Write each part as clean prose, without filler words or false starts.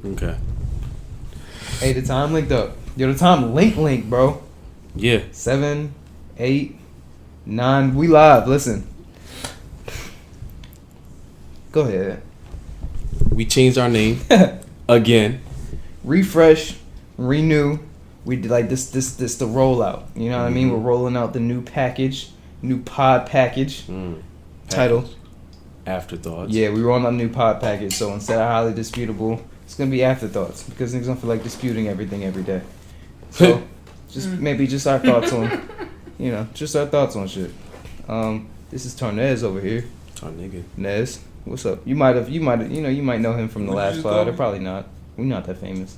Okay. Hey, the time linked up. Yo, the time link, bro. Yeah. 7, 8, 9. We live. Listen. Go ahead. We changed our name again. Refresh, renew. We did like this the rollout. You know what I mean? We're rolling out the new package, new pod package. Title. Afterthoughts. Yeah, we rolling out a new pod package. So instead of highly disputable, it's gonna be afterthoughts because niggas don't feel like disputing everything every day. So just our thoughts on, just our thoughts on shit. This is Tarnez over here. Nigga. Nez, what's up? You might know him from the last pod, or probably not. We're not that famous.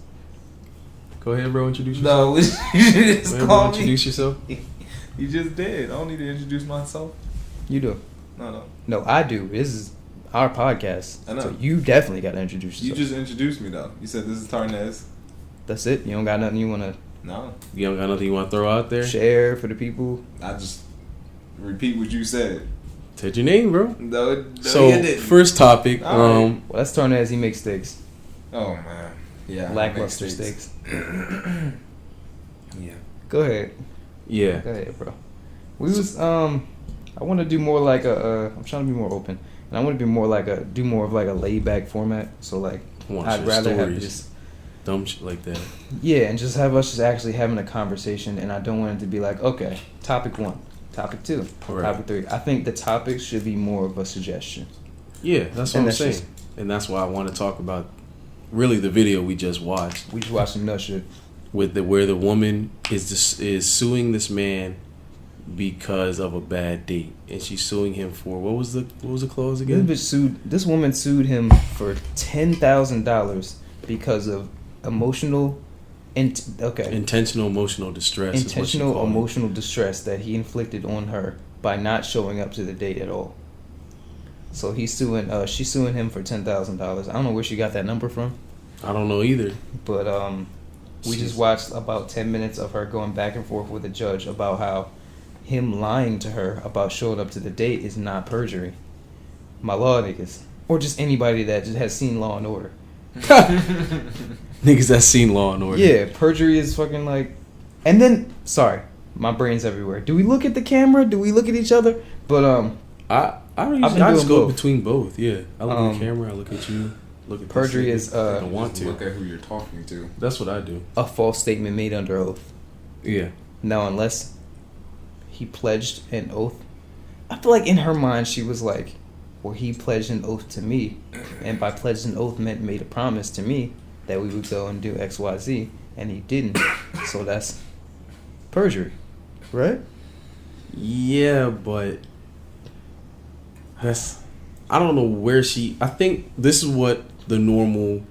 Go ahead, bro. Introduce yourself. No, you just call me. Introduce yourself. You just did. I don't need to introduce myself. You do. No, I do. This is our podcast. I know. So you definitely got to introduce yourself. You just introduced me, though. You said this is Tarnez. That's it? You don't got nothing you want to... No. You don't got nothing you want to throw out there? Share for the people? I just repeat what you said. Said your name, bro. No, so, you didn't. First topic. Right. Well, that's Tarnez. He makes steaks. Oh, man. Yeah. Lackluster steaks. Yeah. Go ahead. Yeah. Go ahead, bro. We was... I want to do more like I'm trying to be more open. And I want to be more like do more of like a laid back format. So like, I'd rather have this dumb shit like that. Yeah, and just have us just actually having a conversation. And I don't want it to be like, okay, topic 1, topic 2, right. Topic 3. I think the topics should be more of a suggestion. Yeah, that's what I'm saying. And that's why I want to talk about really the video we just watched. We just watched some nut shit. With where the woman is suing this man because of a bad date, and she's suing him for what was the clause again? This woman sued him for $10,000 because of intentional emotional distress. Intentional emotional distress that he inflicted on her by not showing up to the date at all. So she's suing him for $10,000. I don't know where she got that number from. I don't know either. But we just watched about 10 minutes of her going back and forth with the judge about how him lying to her about showing up to the date is not perjury. My law niggas. Or just anybody that just has seen Law and Order. Niggas that seen Law and Order. Yeah, perjury is fucking like... And then, sorry, my brain's everywhere. Do we look at the camera? Do we look at each other? But, I just go between both, yeah. I look at the camera, I look at you. Look at perjury is... I don't want to. Look at who you're talking to. That's what I do. A false statement made under oath. Yeah. Now, unless he pledged an oath, I feel like in her mind she was like, well, he pledged an oath to me, and by pledged an oath meant made a promise to me that we would go and do XYZ, and he didn't. So that's perjury, right? Yeah, but I don't know where I think this is what the normal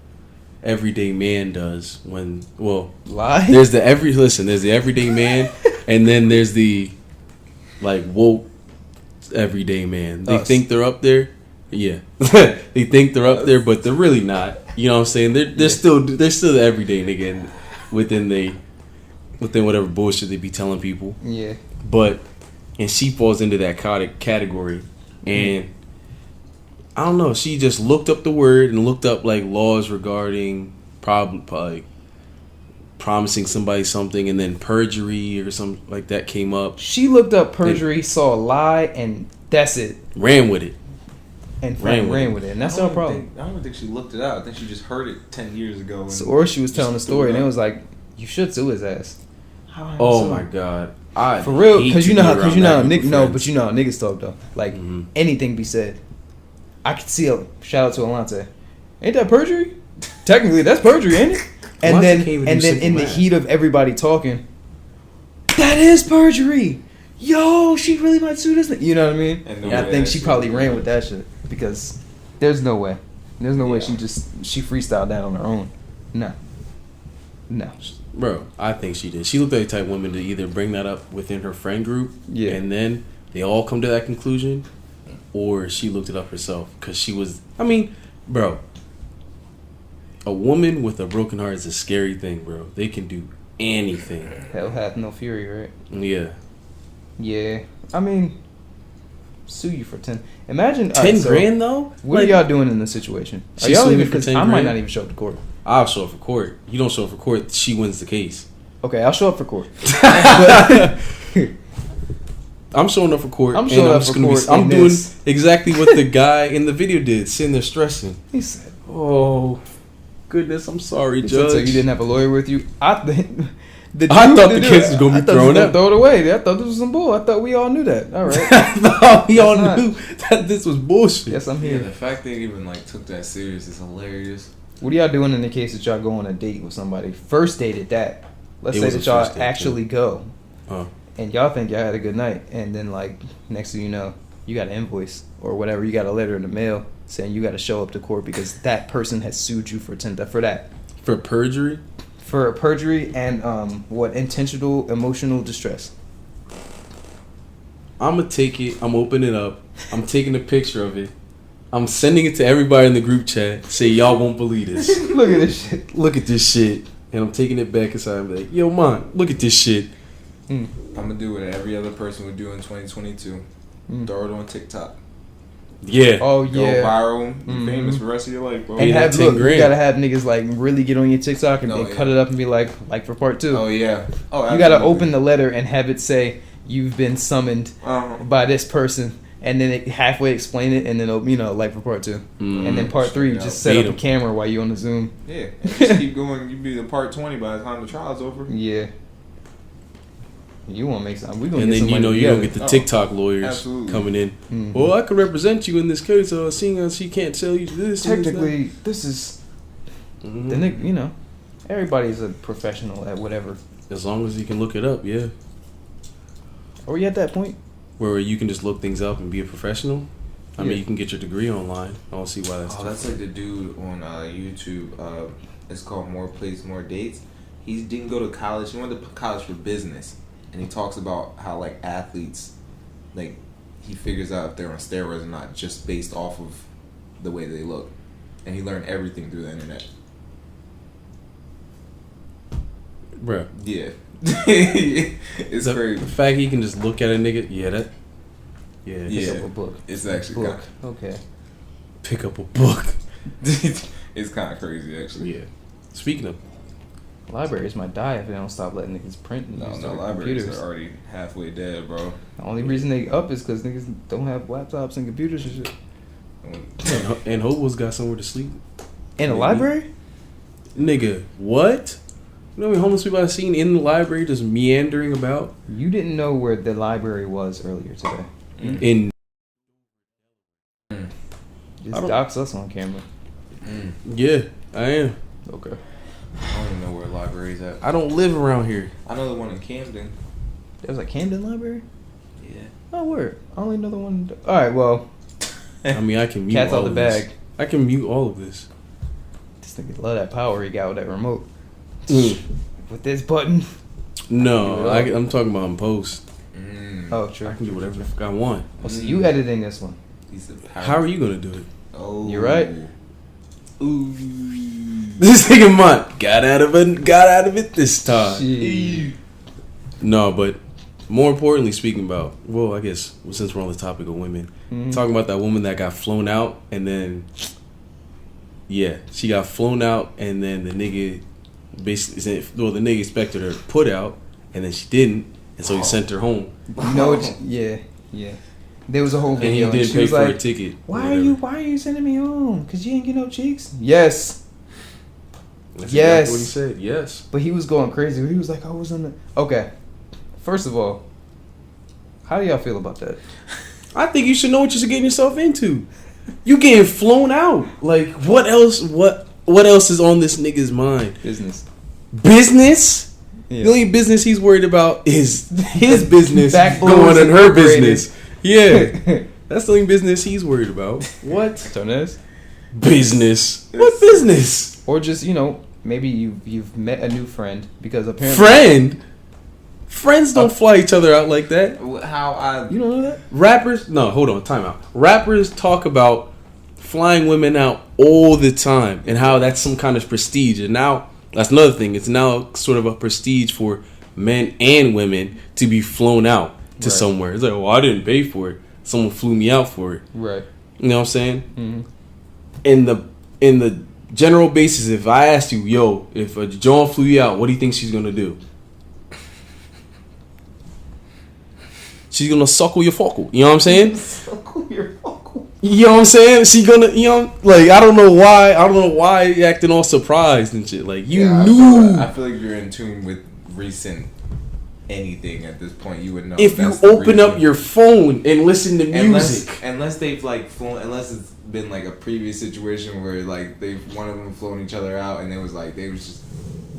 everyday man does lie. There's the everyday man, and then there's the like woke everyday man. They think they're up there. Yeah. They think they're up there, but they're really not. You know what I'm saying? They're still the everyday nigga within whatever bullshit they be telling people. Yeah. And she falls into that category. And I don't know, she just looked up the word and looked up like laws regarding promising somebody something, and then perjury or something like that came up. She looked up perjury, saw a lie, and that's it. Ran with it. And ran with it. And that's no problem. I don't think she looked it out. I think she just heard it 10 years ago. Or she was telling a story, and it was like, you should sue his ass. Oh my God. For real, because you know how niggas talk though. Like anything be said. I could see shout out to Alante. Ain't that perjury? Technically, that's perjury, ain't it? And then in the heat of everybody talking, that is perjury. Yo, she really might sue this thing. You know what I mean? And I think she probably ran with that shit because there's no way. There's no way she freestyled that on her own. No. Bro, I think she did. She looked like the type of woman to either bring that up within her friend group, and then they all come to that conclusion, or she looked it up herself. Because she was... I mean, bro, a woman with a broken heart is a scary thing, bro. They can do anything. Hell hath no fury, right? Yeah. Yeah. I mean, sue you for 10. Imagine... 10 grand, though? What are y'all doing in this situation? Are y'all even... Because I might not even show up to court. I'll show up for court. You don't show up for court, she wins the case. Okay, I'll show up for court. I'm showing up for court. I'm showing up for court. I'm doing exactly what the guy in the video did, sitting there stressing. He said, "Oh, goodness, I'm sorry, Judge." So you didn't have a lawyer with you? I thought the case was gonna be thrown out. Throw it away. I thought this was some bull. I thought we all knew that. All right. No, we all knew that this was bullshit. Yes, I'm here. Yeah, the fact they even like took that serious is hilarious. What are y'all doing in the case that y'all go on a date with somebody? First date at that. Let's say that y'all actually go. And y'all think y'all had a good night. And then, like, next thing you know, you got an invoice or whatever. You got a letter in the mail saying you got to show up to court because that person has sued you for that. For perjury? For perjury and, intentional emotional distress. I'm going to take it. I'm opening it up. I'm taking a picture of it. I'm sending it to everybody in the group chat. Say, y'all won't believe this. Look at this shit. Look at this shit. And I'm taking it back inside and be like, yo, man, look at this shit. I'm going to do what every other person would do in 2022. Throw it on TikTok. Yeah. Oh, yeah. Go viral. Be famous for the rest of your life, bro. And you gotta have niggas like really get on your TikTok and cut it up and be like for part 2. Oh, yeah. Oh, absolutely. You gotta open the letter and have it say, you've been summoned by this person. And then it halfway explain it, and then for part 2, and then part 3, just set up a camera while you on the Zoom. Yeah, and just keep going. You be the part 20 by the time the trial's over. Yeah, you want to make something? We gonna and get then you don't get the TikTok lawyers absolutely. Coming in. Well, I could represent you in this case. Seeing as she can't tell you this. Technically, this is the nigga. Everybody's a professional at whatever. As long as you can look it up, yeah. Are we at that point? Where you can just look things up and be a professional. I mean, you can get your degree online. I don't see why that's. That's like the dude on YouTube. It's called More Plays, More Dates. He didn't go to college. He went to college for business, and he talks about how like athletes, like he figures out if they're on steroids or not just based off of the way they look, and he learned everything through the internet. Bruh. Yeah. It's crazy. The fact he can just look at a nigga, Pick up a book. It's actually Okay. Pick up a book. It's kind of crazy, actually. Yeah. Speaking of, libraries might die if they don't stop letting niggas print and use their libraries computers. are already halfway dead, bro. The only reason they up is because niggas don't have laptops and computers and shit. and Hobo's got somewhere to sleep. In a library? Nigga, what? You know how many homeless people I've seen in the library just meandering about? You didn't know where the library was earlier today. In Just dox us on camera. Yeah, I am. Okay. I don't even know where library's at. I don't live around here. I know the one in Camden. There's a Camden library? Yeah. Oh, word. I only know the one. Alright, well. I mean, I can mute Cat's all out the of bag. this. I can mute all of this. This nigga love that power he got with that remote. With this button. No, I'm talking about in post. Oh, true. I can do whatever the fuck I want. Oh, so you editing this one? How are you gonna do it? Oh, you're right. Ooh, this nigga Mont got out of it this time. No, but more importantly, speaking about, well, I guess since we're on the topic of women, talking about that woman that got flown out, and then she got flown out, and then the nigga basically said, the nigga expected her to put out, and then she didn't, and so he sent her home. You know what? Yeah. There was a whole video, and he didn't pay for a ticket. Why are you sending me home? Cause you ain't get no cheeks. Yes. That's exactly what he said. Yes. But he was going crazy. He was like, I was on the. Okay. First of all, how do y'all feel about that? I think you should know what you're getting yourself into. You getting flown out. Like, what else? What else is on this nigga's mind? Business. Yeah. The only business he's worried about is his business going in her business. Yeah. That's the only business he's worried about. What? Tonez? Business. What business? Or just, maybe you've met a new friend because apparently... Friends don't fly each other out like that. You don't know that? Rappers... No, hold on. Time out. Rappers talk about flying women out all the time and how that's some kind of prestige. And now... That's another thing. It's now sort of a prestige for men and women to be flown out to somewhere. It's like, well, I didn't pay for it. Someone flew me out for it. Right. You know what I'm saying? Mm-hmm. In the general basis, if I asked you, yo, if a John flew you out, what do you think she's gonna do? She's gonna suckle your focal. You know what I'm saying? Suckle your focal. You know what I'm saying? She gonna, like, I don't know why you acting all surprised and shit. Like, you knew. I feel like you're in tune with recent anything at this point. You would know. If you open up your phone and listen to music. Unless they've, like, flown, unless it's been, like, a previous situation where, like, one of them flown each other out and it was, like, they was just,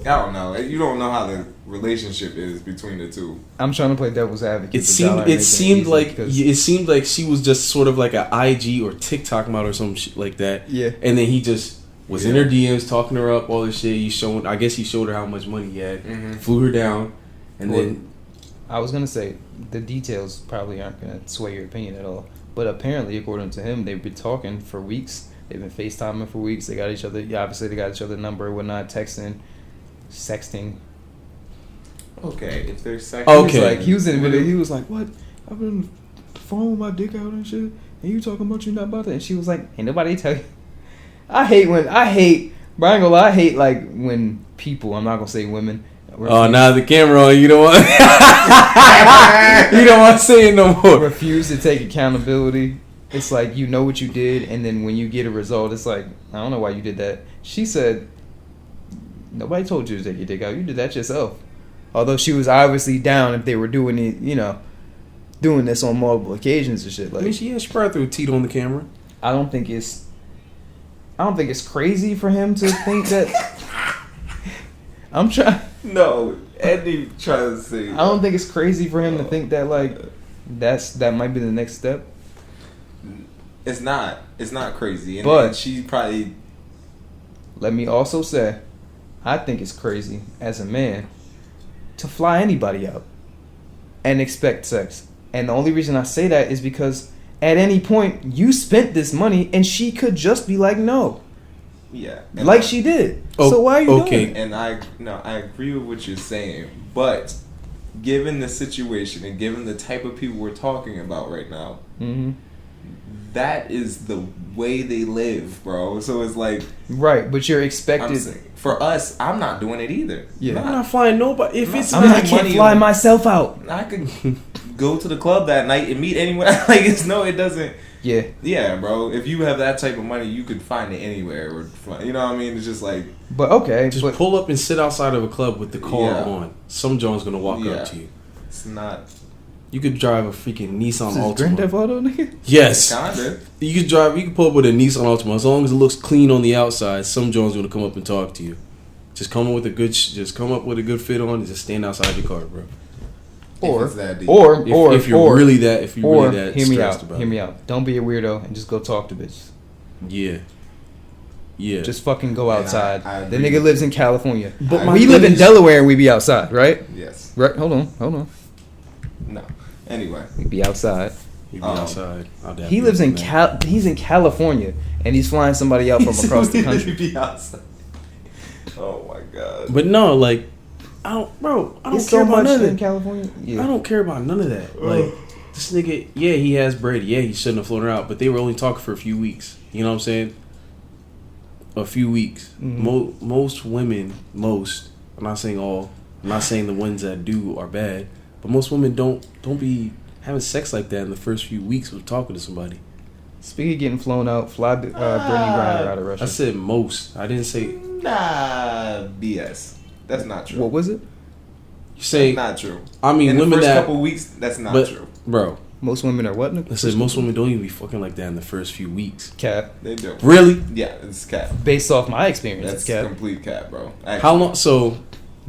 I don't know. You don't know how the relationship is between the two. I'm trying to play devil's advocate. It seemed like she was just sort of like an IG or TikTok model or some shit like that. Yeah. And then he just was in her DMs talking her up, all this shit. I guess he showed her how much money he had, flew her down, and then. I was gonna say the details probably aren't gonna sway your opinion at all, but apparently, according to him, they've been talking for weeks. They've been FaceTiming for weeks. They got each other. Yeah, obviously they got each other's number, whatnot, texting, sexting. Okay, if they're sexting. Okay. He was in the video. He was like, "What? I've been on the phone with my dick out and shit, and you talking about you not about that?" And she was like, "Ain't nobody tell you." I hate, but I ain't gonna lie, I hate like when people. I'm not gonna say women. Oh, now the camera on. You don't want. You don't want to say it no more. Refuse to take accountability. It's like you know what you did, and then when you get a result, it's like I don't know why you did that. She said, "Nobody told you to take your dick out. You did that yourself." Although she was obviously down if they were doing it, doing this on multiple occasions and shit. Like, I mean, she probably threw a teat on the camera. I don't think it's crazy for him to think that. I'm trying. No, Eddie trying to say. I don't think it's crazy for him to think that like that might be the next step. It's not. It's not crazy. And but she probably. Let me also say, I think it's crazy as a man to fly anybody out and expect sex. And the only reason I say that is because at any point you spent this money and she could just be like, no. Yeah. Like she did. So why are you doing it? And I agree with what you're saying. But given the situation and given the type of people we're talking about right now, that is the way they live, bro. So it's like... Right, but you're expected... For us, I'm not doing it either. Yeah. I'm not flying nobody. If it's I can't fly myself out. I could go to the club that night and meet anyone. Like, it doesn't... Yeah. Yeah, bro. If you have that type of money, you could find it anywhere. You know what I mean? It's just like... But okay. Just pull up and sit outside of a club with the car on. Some John's going to walk up to you. It's not... You could drive a freaking Nissan Altima. Grand Theft Auto, nigga? Yes. Kinda. You could pull up with a Nissan Altima. As long as it looks clean on the outside, some John's going to come up and talk to you. Just come up with a good fit on and just stand outside your car, bro. Or if you're really that stressed about it. Hear me out. Don't be a weirdo and just go talk to bitches. Yeah. Yeah. Just fucking go outside. I the nigga lives in California. But we live in Delaware and we be outside, right? Yes. Right. Hold on. No. Anyway. We be outside. He'd be outside. He lives in he's in California and he's flying somebody out from across the country. Be outside. Oh my god. But no, like I don't care about none of that. California. Yeah. I don't care about none of that. Like this nigga, yeah, he has bread. Yeah, he shouldn't have flown her out, but they were only talking for a few weeks. You know what I'm saying? A few weeks. Mm-hmm. Most women, I'm not saying all. I'm not saying the ones that do are bad, but most women don't be having sex like that in the first few weeks of talking to somebody. Speaking of getting flown out, fly Brittney Griner out of Russia. I said most. I didn't say. Nah, BS. That's not true. What was it? You say that's not true. I mean, in women the first couple weeks, that's not true, bro. Most women are what? I said most women don't even be fucking like that in the first few weeks. Cap. They do. Really? Yeah, it's cap. Based off my experience, that's it's cap. Complete cap, bro. Actually, how long? So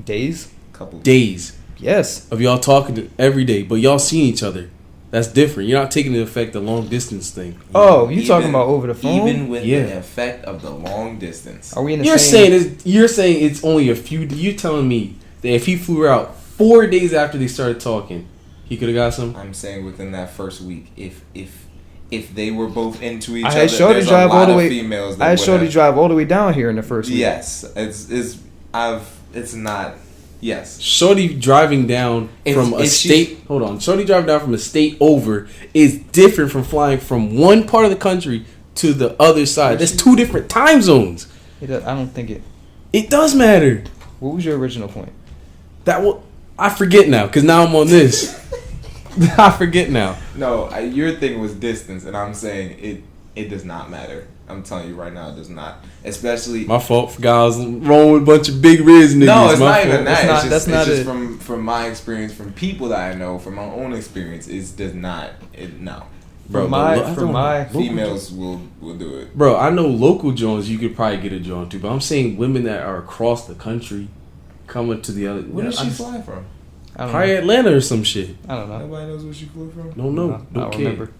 days. Couple days. Yes. Of y'all talking every day, but y'all seeing each other. That's different. You're not taking into effect the long distance thing. Oh, you talking about over the phone? Even with the effect of the long distance. Are we in the you're same? You're saying it's only a few. You're telling me that if he flew her out 4 days after they started talking, he could have got some. I'm saying within that first week, if they were both into each other, I had Shorty drive all the way. Females I had Shorty drive all the way down here in the first week. Yes, it's not. Yes. Shorty driving down from a state. Hold on. Shorty driving down from a state over is different from flying from one part of the country to the other side. That's 2 different time zones. I don't think it. It does matter. What was your original point? I forget now because now I'm on this. I forget now. No, your thing was distance, and I'm saying it does not matter. I'm telling you right now, it does not. Especially my fault. Forgot I was wrong with a bunch of big Riz niggas. No, it's my not fault. even that. That's not just from my experience, from people that I know, from my own experience. It does not. No. Bro, from my females will do it. Bro, I know local Jones you could probably get a Jones too, but I'm saying women that are across the country coming to the other. Where did she fly from? Probably Atlanta or some shit. I don't know. Nobody knows where she flew from. Don't care. Remember.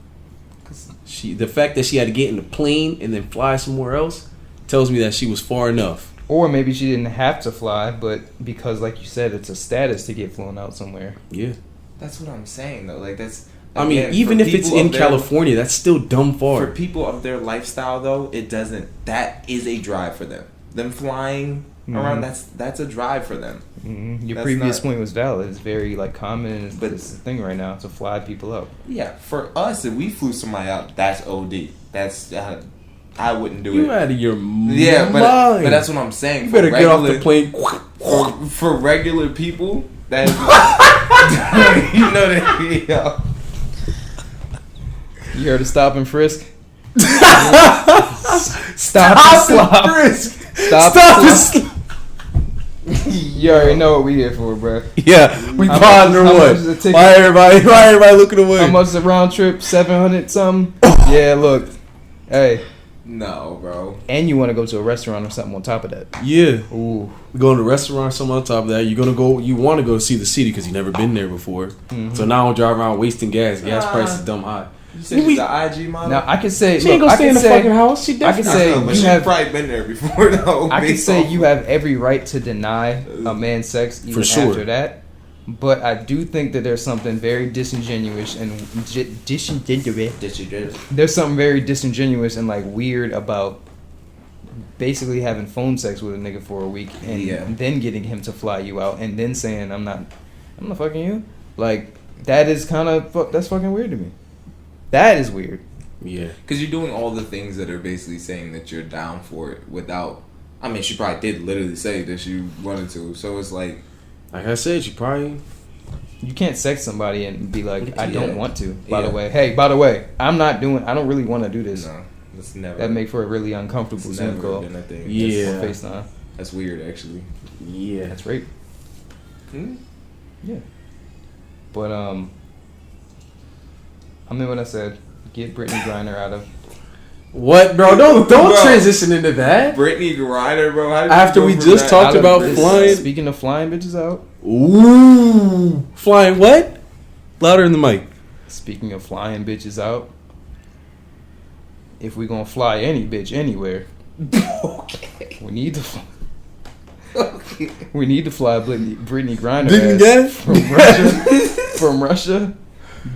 The fact that she had to get in the plane and then fly somewhere else tells me that she was far enough. Or maybe she didn't have to fly, but because, like you said, it's a status to get flown out somewhere. Yeah, that's what I'm saying though. Like that's. I mean, even if it's in California, that's still dumb far. For people of their lifestyle, though, it doesn't. That is a drive for them. Them flying around, that's a drive for them. Mm-hmm. Your previous point was valid. It's very common, but it's the thing right now to fly people out. Yeah, for us, if we flew somebody out, that's OD. That's I wouldn't do it. You out of your mind. Yeah, but that's what I'm saying. You better get off the plane. For regular people, that you know that. Yeah. You heard of stop and frisk? Stop and slop. Frisk. Stop and slop. You already know what we here for, bro. Yeah, we bonding or what? Why everybody looking away? How much is the round trip? 700 something? Yeah, look. Hey. No, bro. And you want to go to a restaurant or something on top of that? Yeah. Ooh. Going to a restaurant, something on top of that. You want to go see the city because you've never been there before. Mm-hmm. So now I'm driving around wasting gas. Gas price is dumb high. You said she's an IG model? Now, I can say... She ain't going to stay in the fucking house. She definitely... I can say but she's probably been there before, though. I can say you have every right to deny a man sex even after that. But I do think that there's something very disingenuous and... There's something very disingenuous and, weird about basically having phone sex with a nigga for a week and then getting him to fly you out and then saying, I'm not fucking you. That is kind of... That's fucking weird to me. That is weird. Yeah. Because you're doing all the things that are basically saying that you're down for it without... I mean, she probably did literally say that she wanted to. So it's like... Like I said, she probably... You can't sex somebody and be like, I don't want to. By the way, I don't really want to do this. No, it's never... That make for a really uncomfortable Zoom call. Yeah. FaceTime. That's weird, actually. Yeah. That's rape. Yeah. But, I mean what I said. Get Brittney Griner out of... What, bro? Don't transition into that. Brittney Griner, bro. After we just talked about flying... Speaking of flying bitches out. Ooh. Flying what? Louder in the mic. Speaking of flying bitches out. If we gonna fly any bitch anywhere... Okay. We need to fly... Okay. We need to fly Brittney Griner from Russia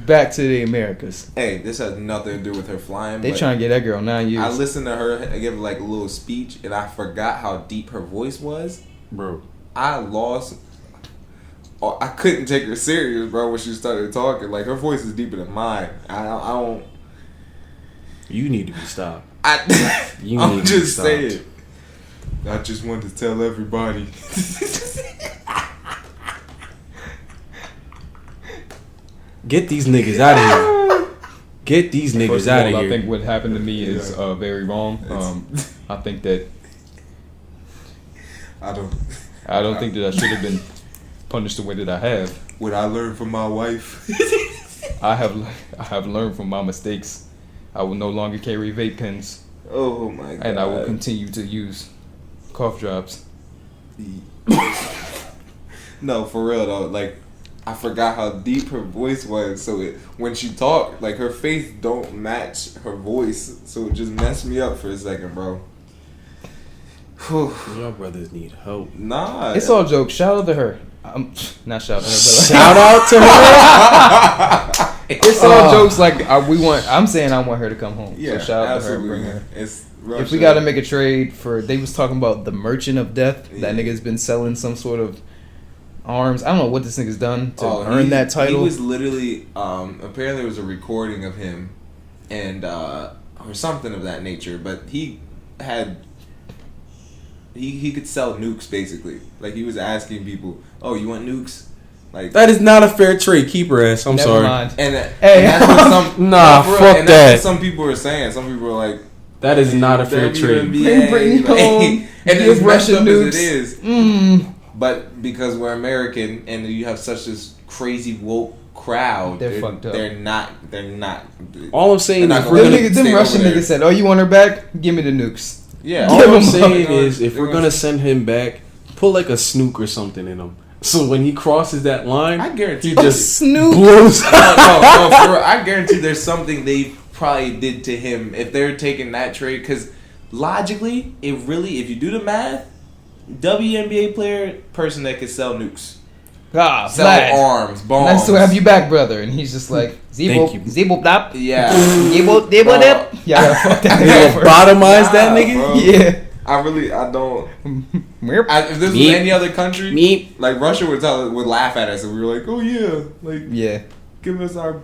back to the Americas. Hey, this has nothing to do with her flying. They trying to get that girl 9 years. I listened to her give a little speech, and I forgot how deep her voice was. Bro, I couldn't take her serious, bro, when she started talking. Her voice is deeper than mine. I don't... You need to be stopped. I'm just saying. I just wanted to tell everybody. Get these niggas out of here. Get these niggas out of here. I think what happened to me is very wrong. I think that I don't think that I should have been punished the way that I have. What I learned from my wife. I have learned from my mistakes. I will no longer carry vape pens. Oh my god. And I will continue to use cough drops. No, for real though. I forgot how deep her voice was. So when she talked, her face don't match her voice. So it just messed me up for a second, bro. Y'all brothers need help. Nah. It's all jokes. Shout out to her. Not shout out to her, but shout out to her. It's all jokes. I'm saying I want her to come home. Yeah, so shout out absolutely. to her. Bring her. It's Russia. If we got to make a trade for, they was talking about the Merchant of Death. That nigga's been selling some sort of arms. I don't know what this nigga's done to earn that title. He was literally apparently it was a recording of him and or something of that nature. But he had he could sell nukes basically. Like he was asking people, "Oh, you want nukes?" Like that is not a fair trade. Keep her ass. I'm sorry. Mind. And that's what some fuck that. What some people are saying. Some people are like, that is not a fair trade. Bring Brittney home. And it's Russian nukes. As it is. But because we're American and you have such this crazy woke crowd, they're fucked up. They're not. All I'm saying is, them Russian niggas said, "Oh, you want her back? Give me the nukes." Yeah. All I'm saying is, if we're gonna send him back, put like a snook or something in him. So when he crosses that line, I guarantee he just snook blows. no, for real, I guarantee there's something they probably did to him if they're taking that trade. Because logically, if you do the math, WNBA player, person that could sell nukes, sell arms, bombs. Nice to have you back, brother. And he's just like, Thank you. Zebo blap. Yeah. Zebo dip. Yeah, fuck that nigga. Bottomize that nigga. Bro. Yeah. I don't. If this was Meep. any other country, Meep. like Russia would laugh at us, and we were like, "Oh yeah, like give us our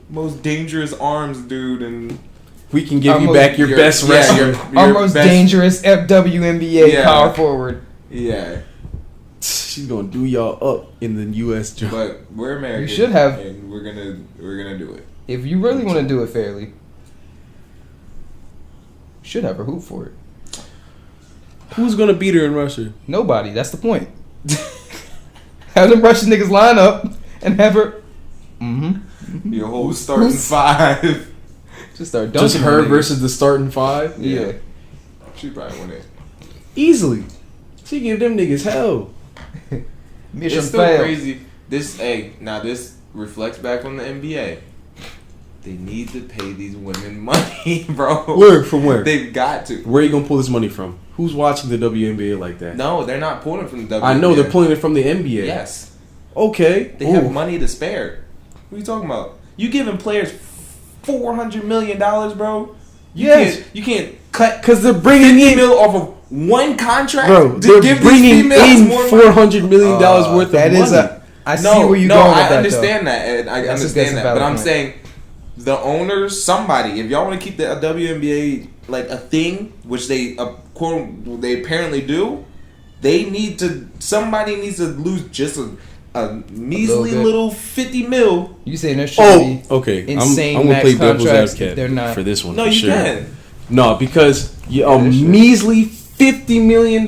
most dangerous arms, dude, and we can give you back your best wrestler, our most dangerous WNBA power forward." Yeah, she's gonna do y'all up in the U.S. job. But we're American. You should have, and we're gonna do it. If you really want to do it fairly, you should have a hoop for it. Who's gonna beat her in Russia? Nobody. That's the point. Have them Russian niggas line up and have her. Your whole starting five. Just start dunking. Just her versus the starting five. Yeah. She probably win it easily. She give them niggas hell. It's still crazy. This reflects back on the NBA. They need to pay these women money, bro. Where? From where? They've got to. Where are you gonna pull this money from? Who's watching the WNBA like that? No, they're not pulling it from the WNBA. I know they're pulling it from the NBA. Yes. Okay. They have money to spare. What are you talking about? You giving players $400 million, bro? You can't cut because they're bringing in mil off of one contract, bro. They're bringing in $400 million worth of money. I see where you going with that. I understand that, and I understand that, but I'm saying the owners, somebody, if y'all want to keep the WNBA like a thing, which they they apparently do, somebody needs to lose just a measly little 50 mil. You saying there should be insane I'm gonna play devil's advocate they're not for this one. No, for you sure. can. No, because measly $50 million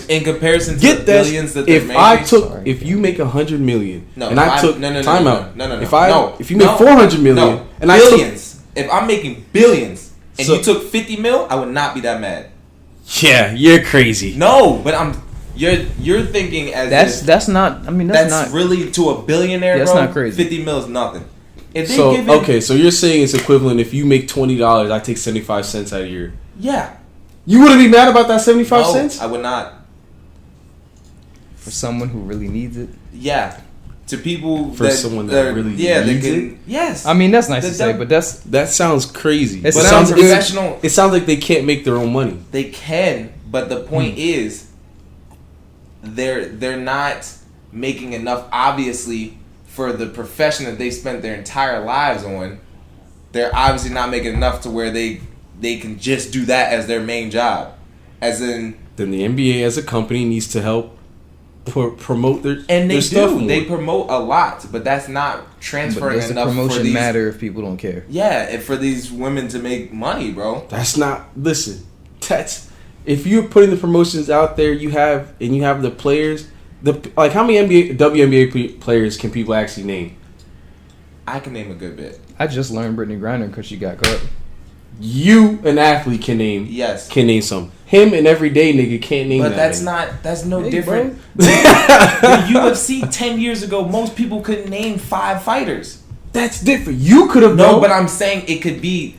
in comparison to get the billions that they're making. If you make $100 million, no, and I took time out. No. If you make $400 million, and billions. If I'm making billions and you took 50 mil, I would not be that mad. Yeah, you're crazy. No, but you're thinking as that's not. I mean, that's not really to a billionaire. That's bro, not crazy. 50 mil is nothing. So you're saying it's equivalent. If you make $20, I take 75 cents out of your. Yeah. You wouldn't be mad about that 75 cents? I would not. For someone who really needs it. Yeah. To people someone that really needs it. Yes. I mean, that's nice to say, but that sounds crazy. It sounds professional. It sounds like they can't make their own money. They can, but the point is, they're not making enough. Obviously, for the profession that they spent their entire lives on, they're obviously not making enough to where they can just do that as their main job. As in, then the NBA as a company needs to help promote their and they their stuff do. more. They promote a lot, but that's not transferring but does enough. The promotion for these, matter if people don't care. Yeah, and for these women to make money, bro. That's not. Listen, that's if you're putting the promotions out there, you have the players. How many WNBA players can people actually name? I can name a good bit. I just learned Brittney Griner because she got cut. You, an athlete, can name. Yes. Can name some. Him, an everyday nigga, can't name. But that that's no different. The UFC 10 years ago, most people couldn't name 5 fighters. That's different. You could have known. But I'm saying it could be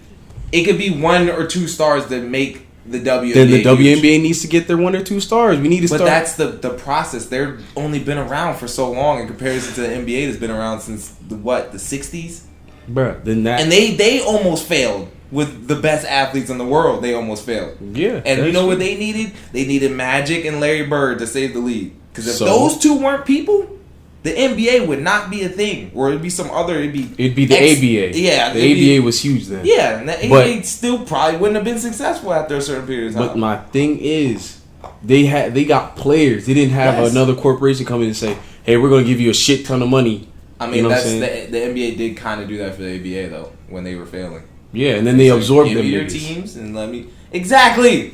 1 or 2 stars that make the WNBA. Then the WNBA huge. needs to get their 1 or 2 stars. We need to start. But that's the process. They've only been around for so long in comparison to the NBA that's been around since the 60s? Bruh, then that. And they almost failed. With the best athletes in the world, they almost failed. Yeah. And you know what they needed? They needed Magic and Larry Bird to save the league. Because if those two weren't people, the NBA would not be a thing. Or it'd be some other... It'd be the ABA. Yeah. The ABA was huge then. Yeah, and the ABA still probably wouldn't have been successful after a certain period of time. But my thing is, They got players. They didn't have another corporation come in and say, "Hey, we're going to give you a shit ton of money." I mean, that's the NBA did kind of do that for the ABA though when they were failing. Yeah, and then they absorbed them. Your teams and let me exactly.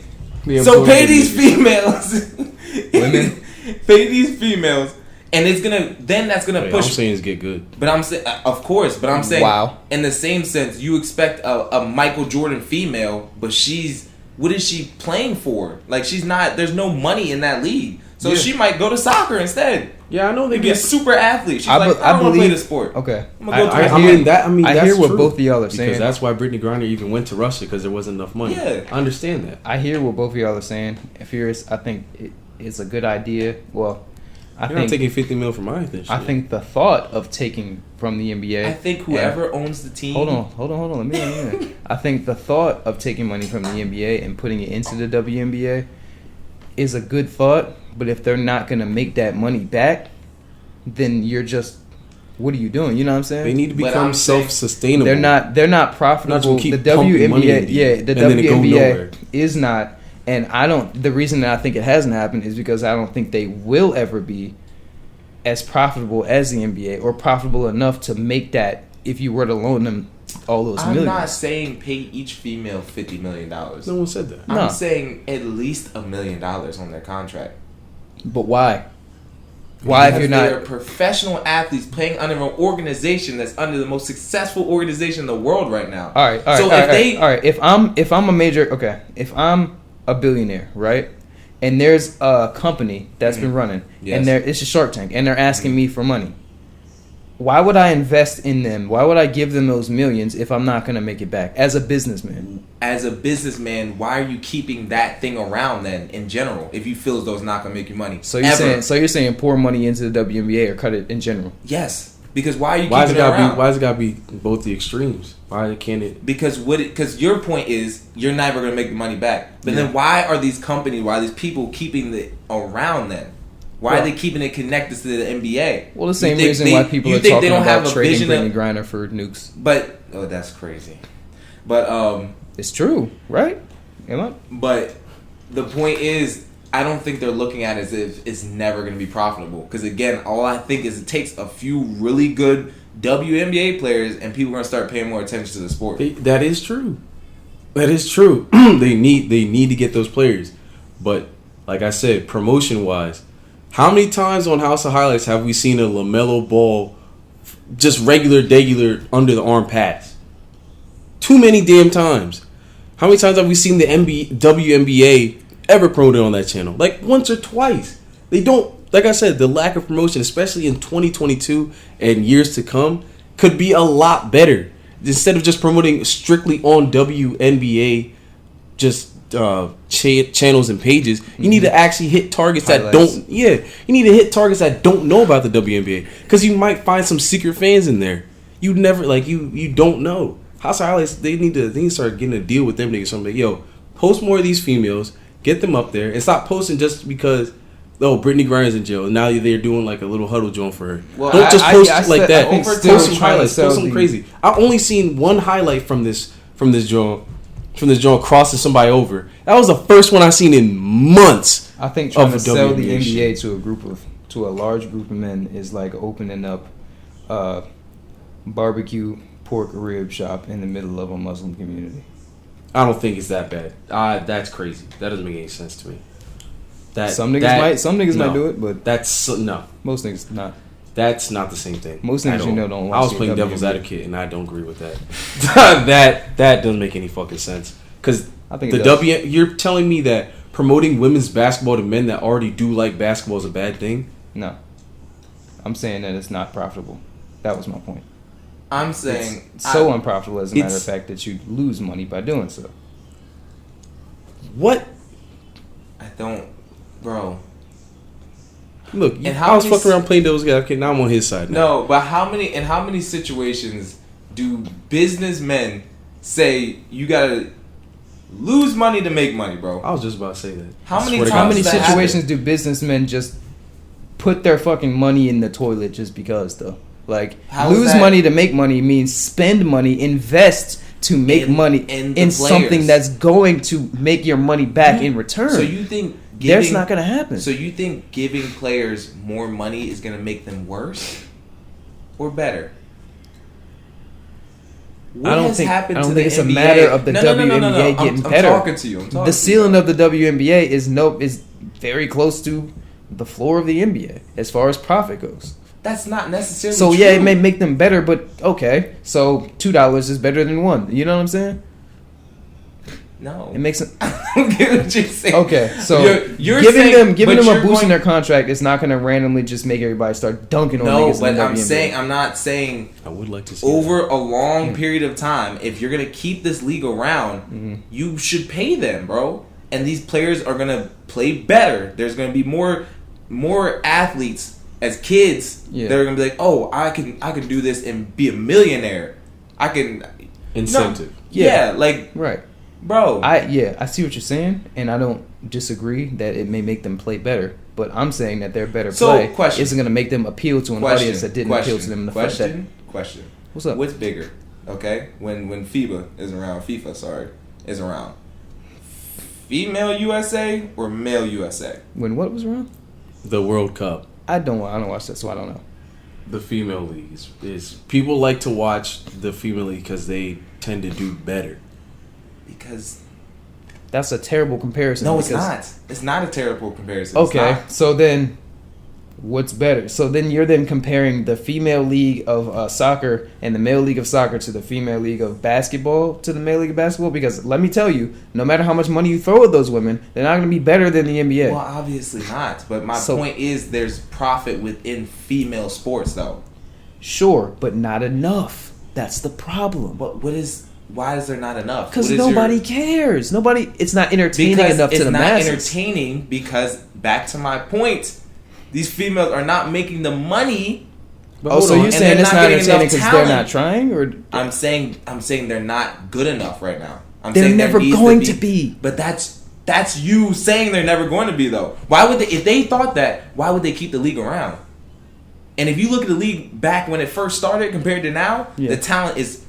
So pay these females, women, pay these females, and it's that's gonna push. I'm saying is get good, but I'm saying, of course, but I'm saying, wow. In the same sense, you expect a Michael Jordan female, but what is she playing for? Like she's not. There's no money in that league, so she might go to soccer instead. Yeah, I know they be a super athlete. She's I don't want to play the sport. Okay, I'm gonna go to I hear what both of y'all are saying. Because that's why Brittney Griner even went to Russia because there wasn't enough money. Yeah, I understand that. I hear what both of y'all are saying. Furious, I think it's a good idea. Well, You're not taking $50 million from anything. I think the thought of taking from the NBA. I think whoever owns the team. Hold on. Let me. I think the thought of taking money from the NBA and putting it into the WNBA is a good thought. But if they're not going to make that money back, then you're just, what are you doing? You know what I'm saying? They need to become self-sustainable. They're not profitable. The WNBA, the WNBA is not, and the reason that I think it hasn't happened is because I don't think they will ever be as profitable as the NBA or profitable enough to make that if you were to loan them all those millions. I'm not saying pay each female $50 million. No one said that. I'm saying at least $1 million on their contract. But why? Why, if you're not, they're professional athletes playing under an organization that's under the most successful organization in the world right now. All right. If I'm a major, if I'm a billionaire, right, and there's a company that's been running, and it's a Shark Tank, and they're asking me for money, why would I invest in them? Why would I give them those millions if I'm not going to make it back as a businessman? As a businessman, why are you keeping that thing around then in general if you feel as though it's not going to make you money? So you're saying pour money into the WNBA or cut it in general? Yes. Because why are you keeping it around? Why does it got to be both the extremes? Why can't it? Because your point is you're never going to make the money back. But then why are these companies, why are these people keeping it around then? Why are they keeping it connected to the NBA? Well, the same reason why people are talking about trading Brittney Griner for nukes. But that's crazy. But it's true, right? Am I? But the point is, I don't think they're looking at it as if it's never going to be profitable. Because again, all I think is it takes a few really good WNBA players, and people are going to start paying more attention to the sport. That is true. That is true. They need to get those players. But like I said, promotion wise. How many times on House of Highlights have we seen a LaMelo Ball, just regular under the arm pass? Too many damn times. How many times have we seen the WNBA ever promoted on that channel? Like once or twice. They don't. Like I said, the lack of promotion, especially in 2022 and years to come, could be a lot better. Instead of just promoting strictly on WNBA, just channels and pages, you need to actually hit targets that don't. Yeah, you need to hit targets that don't know about the WNBA because you might find some secret fans in there. You never you don't know. House of Highlights, they need to start getting a deal with them niggas. Something yo, post more of these females, get them up there, and stop posting just because. Oh, Brittney Griner's in jail. Now they're doing like a little huddle joint for her. Well, don't just post like that. Post some highlights. Post some crazy. I've only seen one highlight from this joint crossing somebody over. That was the first one I've seen in months. I think trying to sell the NBA to a large group of men is like opening up a barbecue pork rib shop in the middle of a Muslim community. I don't think it's that bad. That's crazy. That doesn't make any sense to me. Some niggas might do it, but that's no. Most niggas not. That's not the same thing. Most niggas don't. I was playing devil's advocate, and I don't agree with that. that doesn't make any fucking sense. Because I think you're telling me that promoting women's basketball to men that already do like basketball is a bad thing? No, I'm saying that it's not profitable. That was my point. I'm saying it's so unprofitable, as a matter of fact, that you lose money by doing so. What? I don't. Bro, look, I was fucking around playing those guys. Okay, now I'm on his side. Now. No, but how many situations do businessmen say you gotta lose money to make money, bro? I was just about to say that. How many situations do businessmen just put their fucking money in the toilet just because, though? Like, lose money to make money means spend money, invest to make money in something that's going to make your money back in return. So you think That's not going to happen. So you think giving players more money is going to make them worse or better? I don't think it's a matter of the WNBA getting better. I'm talking to you. The ceiling of the WNBA is very close to the floor of the NBA as far as profit goes. That's not necessarily so true. Yeah, it may make them better, but okay. So $2 is better than $1. You know what I'm saying? No, it makes them. I don't get what you're saying. Okay, so you're giving saying, them a boost in their contract is not going to randomly just make everybody start dunking on niggas. No, but I'm not saying. I would like to see over a long period of time. If you're gonna keep this league around, you should pay them, bro. And these players are gonna play better. There's gonna be more athletes as kids that are gonna be like, oh, I can do this and be a millionaire. I can incentive. Right. Bro, I see what you're saying, and I don't disagree that it may make them play better. But I'm saying that their better play isn't going to make them appeal to an audience that didn't appeal to them in the first day. Question. What's up? What's bigger? Okay, when FIFA is around, is around. Female USA or male USA? When what was around? The World Cup. I don't watch that, so I don't know. The female leagues is people like to watch the female league because they tend to do better. Because that's a terrible comparison. No, it's not. It's not a terrible comparison. Okay, so then what's better? So then you're comparing the female league of soccer and the male league of soccer to the female league of basketball to the male league of basketball? Because let me tell you, no matter how much money you throw at those women, they're not going to be better than the NBA. Well, obviously not. But my point is there's profit within female sports, though. Sure, but not enough. That's the problem. But why is there not enough? Because nobody cares. It's not entertaining enough to the masses. It's not entertaining because, back to my point, these females are not making the money. So you're saying it's not entertaining because they're not trying, or I'm saying they're not good enough right now. They're never going to be. But that's you saying they're never going to be, though. Why would they? If they thought that, why would they keep the league around? And if you look at the league back when it first started compared to now, the talent is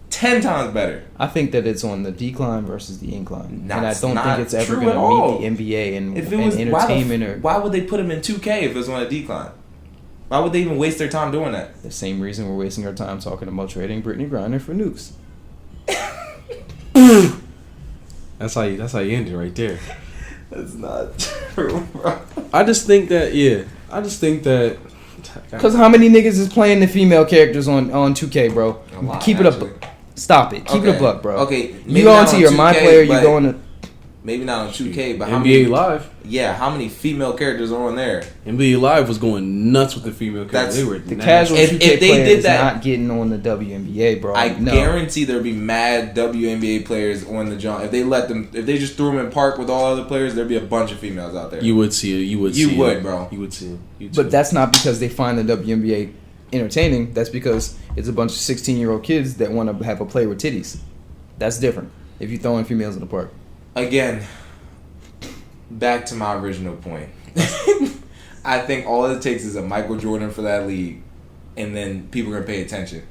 10 times better. I think that it's on the decline versus the incline. And I don't think it's ever going to meet the NBA and entertainment. Why would they put them in 2K if it was on a decline? Why would they even waste their time doing that? The same reason we're wasting our time talking about trading Brittney Griner for nukes. That's how you end it right there. That's not true, bro. I just think that because how many niggas is playing the female characters on 2K, bro? Keep it up. Stop it. Keep it a buck, bro. Okay, you go into your My Player, you go into maybe not on 2K, but how NBA many, Live. Yeah, how many female characters are on there? NBA Live was going nuts with the female characters. They were the casual 2K player is not getting on the WNBA, bro. I guarantee there'd be mad WNBA players on the jump. If they just threw them in park with all other players, there'd be a bunch of females out there. You would see it. You would, bro. You would see it. But that's not because they find the WNBA entertaining. That's because it's a bunch of 16-year-old kids that want to have a play with titties. That's different. If you throw in females in the park. Again, back to my original point. I think all it takes is a Michael Jordan for that league, and then people are gonna pay attention.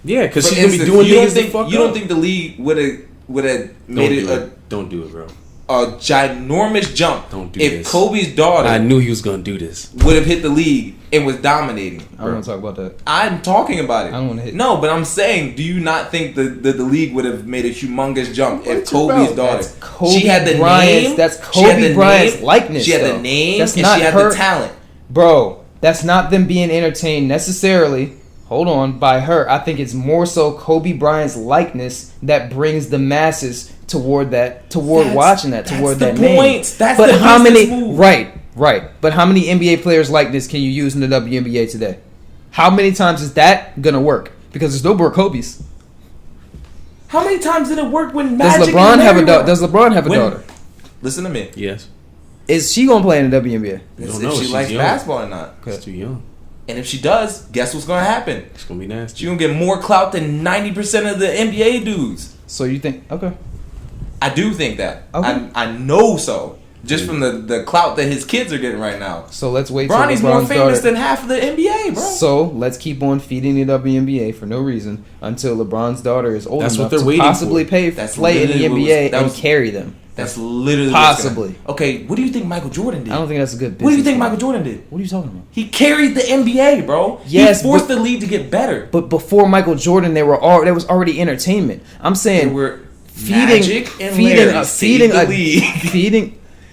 Yeah, because he's gonna be doing things to fuck up. You don't think the league would have made it? Don't do it, bro. A ginormous jump. Don't do this. If Kobe's daughter, I knew he was gonna do this, would have hit the league and was dominating. I don't want to talk about that. I'm talking about it. I don't want to hit. No, but I'm saying, do you not think the league would have made a humongous jump if Kobe's daughter? She had the name. That's Kobe Bryant's likeness. She had the name. That's and not she had her the talent. Bro, that's not them being entertained necessarily. Hold on, by her. I think it's more so Kobe Bryant's likeness that brings the masses toward watching that, toward that name. That's the how many? Move. Right. But how many NBA players like this can you use in the WNBA today? How many times is that gonna work? Because there's no more Kobe's. How many times did it work when Magic? Does LeBron have a daughter? Does LeBron have a daughter? Listen to me. Yes. Is she gonna play in the WNBA? If she likes basketball or not. She's too young. And if she does, guess what's gonna happen? It's gonna be nasty. She's gonna get more clout than 90% of the NBA dudes. So you think? Okay. I do think that. Okay. I know so. Just from the clout that his kids are getting right now. So let's wait. Bronny's more famous than half of the NBA, bro. So let's keep on feeding the WNBA for no reason until LeBron's daughter is old enough to possibly play in the NBA and carry them. That's literally possibly. Okay, what do you think Michael Jordan did? I don't think that's a good business. What do you think Michael Jordan did? What are you talking about? He carried the NBA, bro. Yes, he forced the league to get better. But before Michael Jordan, there was already entertainment. I'm saying there were Magic and Larry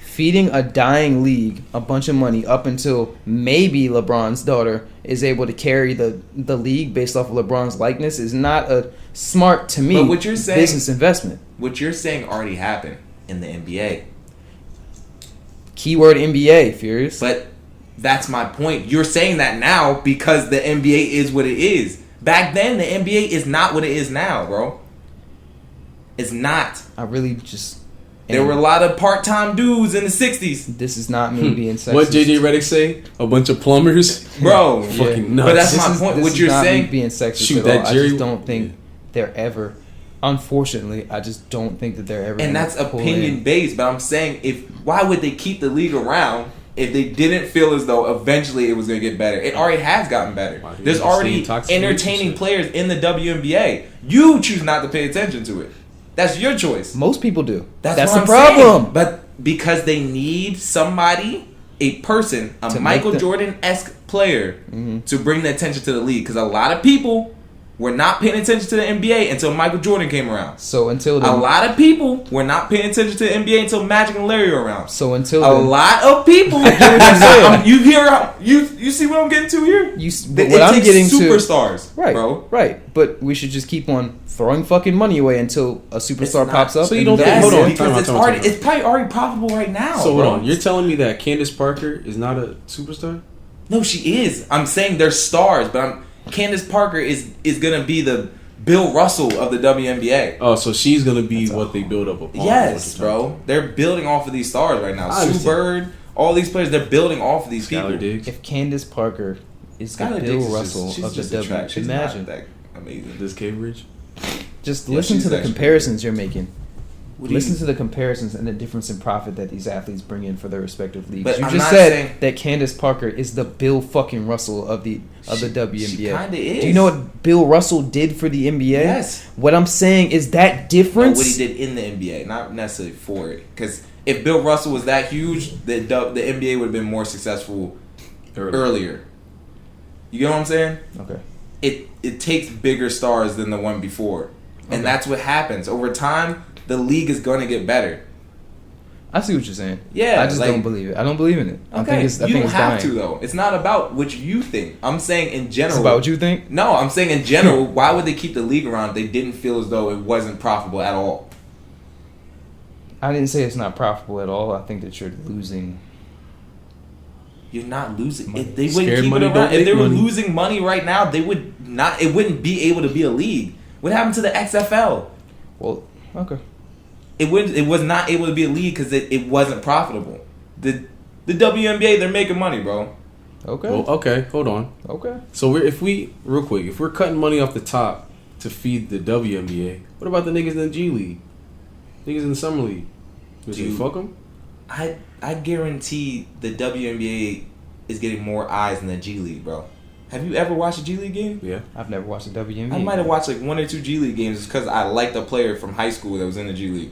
feeding a dying league a bunch of money up until maybe LeBron's daughter is able to carry the league based off of LeBron's likeness is not a smart, to me, but what you're saying, business investment. What you're saying already happened in the NBA. Keyword NBA, Furious. But that's my point. You're saying that now because the NBA is what it is. Back then, the NBA is not what it is now, bro. It's not. I really just... There were a lot of part-time dudes in the 60s. This is not me being sexist. What JJ Redick say? A bunch of plumbers? Bro. Fucking nuts. But that's my point. What you're saying... being sexist Shoot, at that all. Jerry, I just don't think they're ever... Unfortunately, I just don't think that they're ever... And that's opinion-based, but I'm saying, why would they keep the league around if they didn't feel as though eventually it was going to get better? It already has gotten better. There's already entertaining players in the WNBA. You choose not to pay attention to it. That's your choice. Most people do. That's the what problem. Saying. But because they need somebody, a person, a Michael Jordan-esque player to bring the attention to the league. Because a lot of people were not paying attention to the NBA until Michael Jordan came around. So until a lot of people were not paying attention to the NBA until Magic and Larry were around. So until a lot of people, you see what I'm getting to here? I'm getting superstars, right, bro. Right, but we should just keep on throwing fucking money away until a superstar pops up. So you don't hold on, because it's probably already profitable right now. So hold on, you're telling me that Candace Parker is not a superstar? No, she is. I'm saying they're stars, but Candace Parker is gonna be the Bill Russell of the WNBA. Oh, so she's gonna be what they build up upon. Yes, bro. They're building off of these stars right now. Sue Bird, all these players, they're building off of these people. Diggs. If Candace Parker is the Bill Russell of the WNBA, imagine that amazing. This Cambridge. Just listen to the comparisons you're making. Listen to the comparisons and the difference in profit that these athletes bring in for their respective leagues. But you just said that Candace Parker is the Bill fucking Russell of the WNBA. She kinda is. Do you know what Bill Russell did for the NBA? Yes. What I'm saying is that difference. No, what he did in the NBA, not necessarily for it. Because if Bill Russell was that huge, the NBA would have been more successful earlier. You get what I'm saying? Okay. It takes bigger stars than the one before, and that's what happens over time. The league is going to get better. I see what you're saying. Yeah, I just don't believe it. I don't believe in it. Okay, you don't have to though. It's not about what you think. I'm saying in general. It's about what you think? No, I'm saying in general. Why would they keep the league around if they didn't feel as though it wasn't profitable at all? I didn't say it's not profitable at all. I think that you're losing. You're not losing. Money. If they wouldn't keep it around, if they were losing money right now, they would not. It wouldn't be able to be a league. What happened to the XFL? Well, okay. It was not able to be a league because it wasn't profitable. The WNBA, they're making money, bro. Okay. Well, okay, hold on. Okay. So if we're cutting money off the top to feed the WNBA, what about the niggas in the G League? Niggas in the Summer League? Does you fuck them? I guarantee the WNBA is getting more eyes than the G League, bro. Have you ever watched a G League game? Yeah. I've never watched a WNBA. I might have watched like 1 or 2 G League games because I liked a player from high school that was in the G League.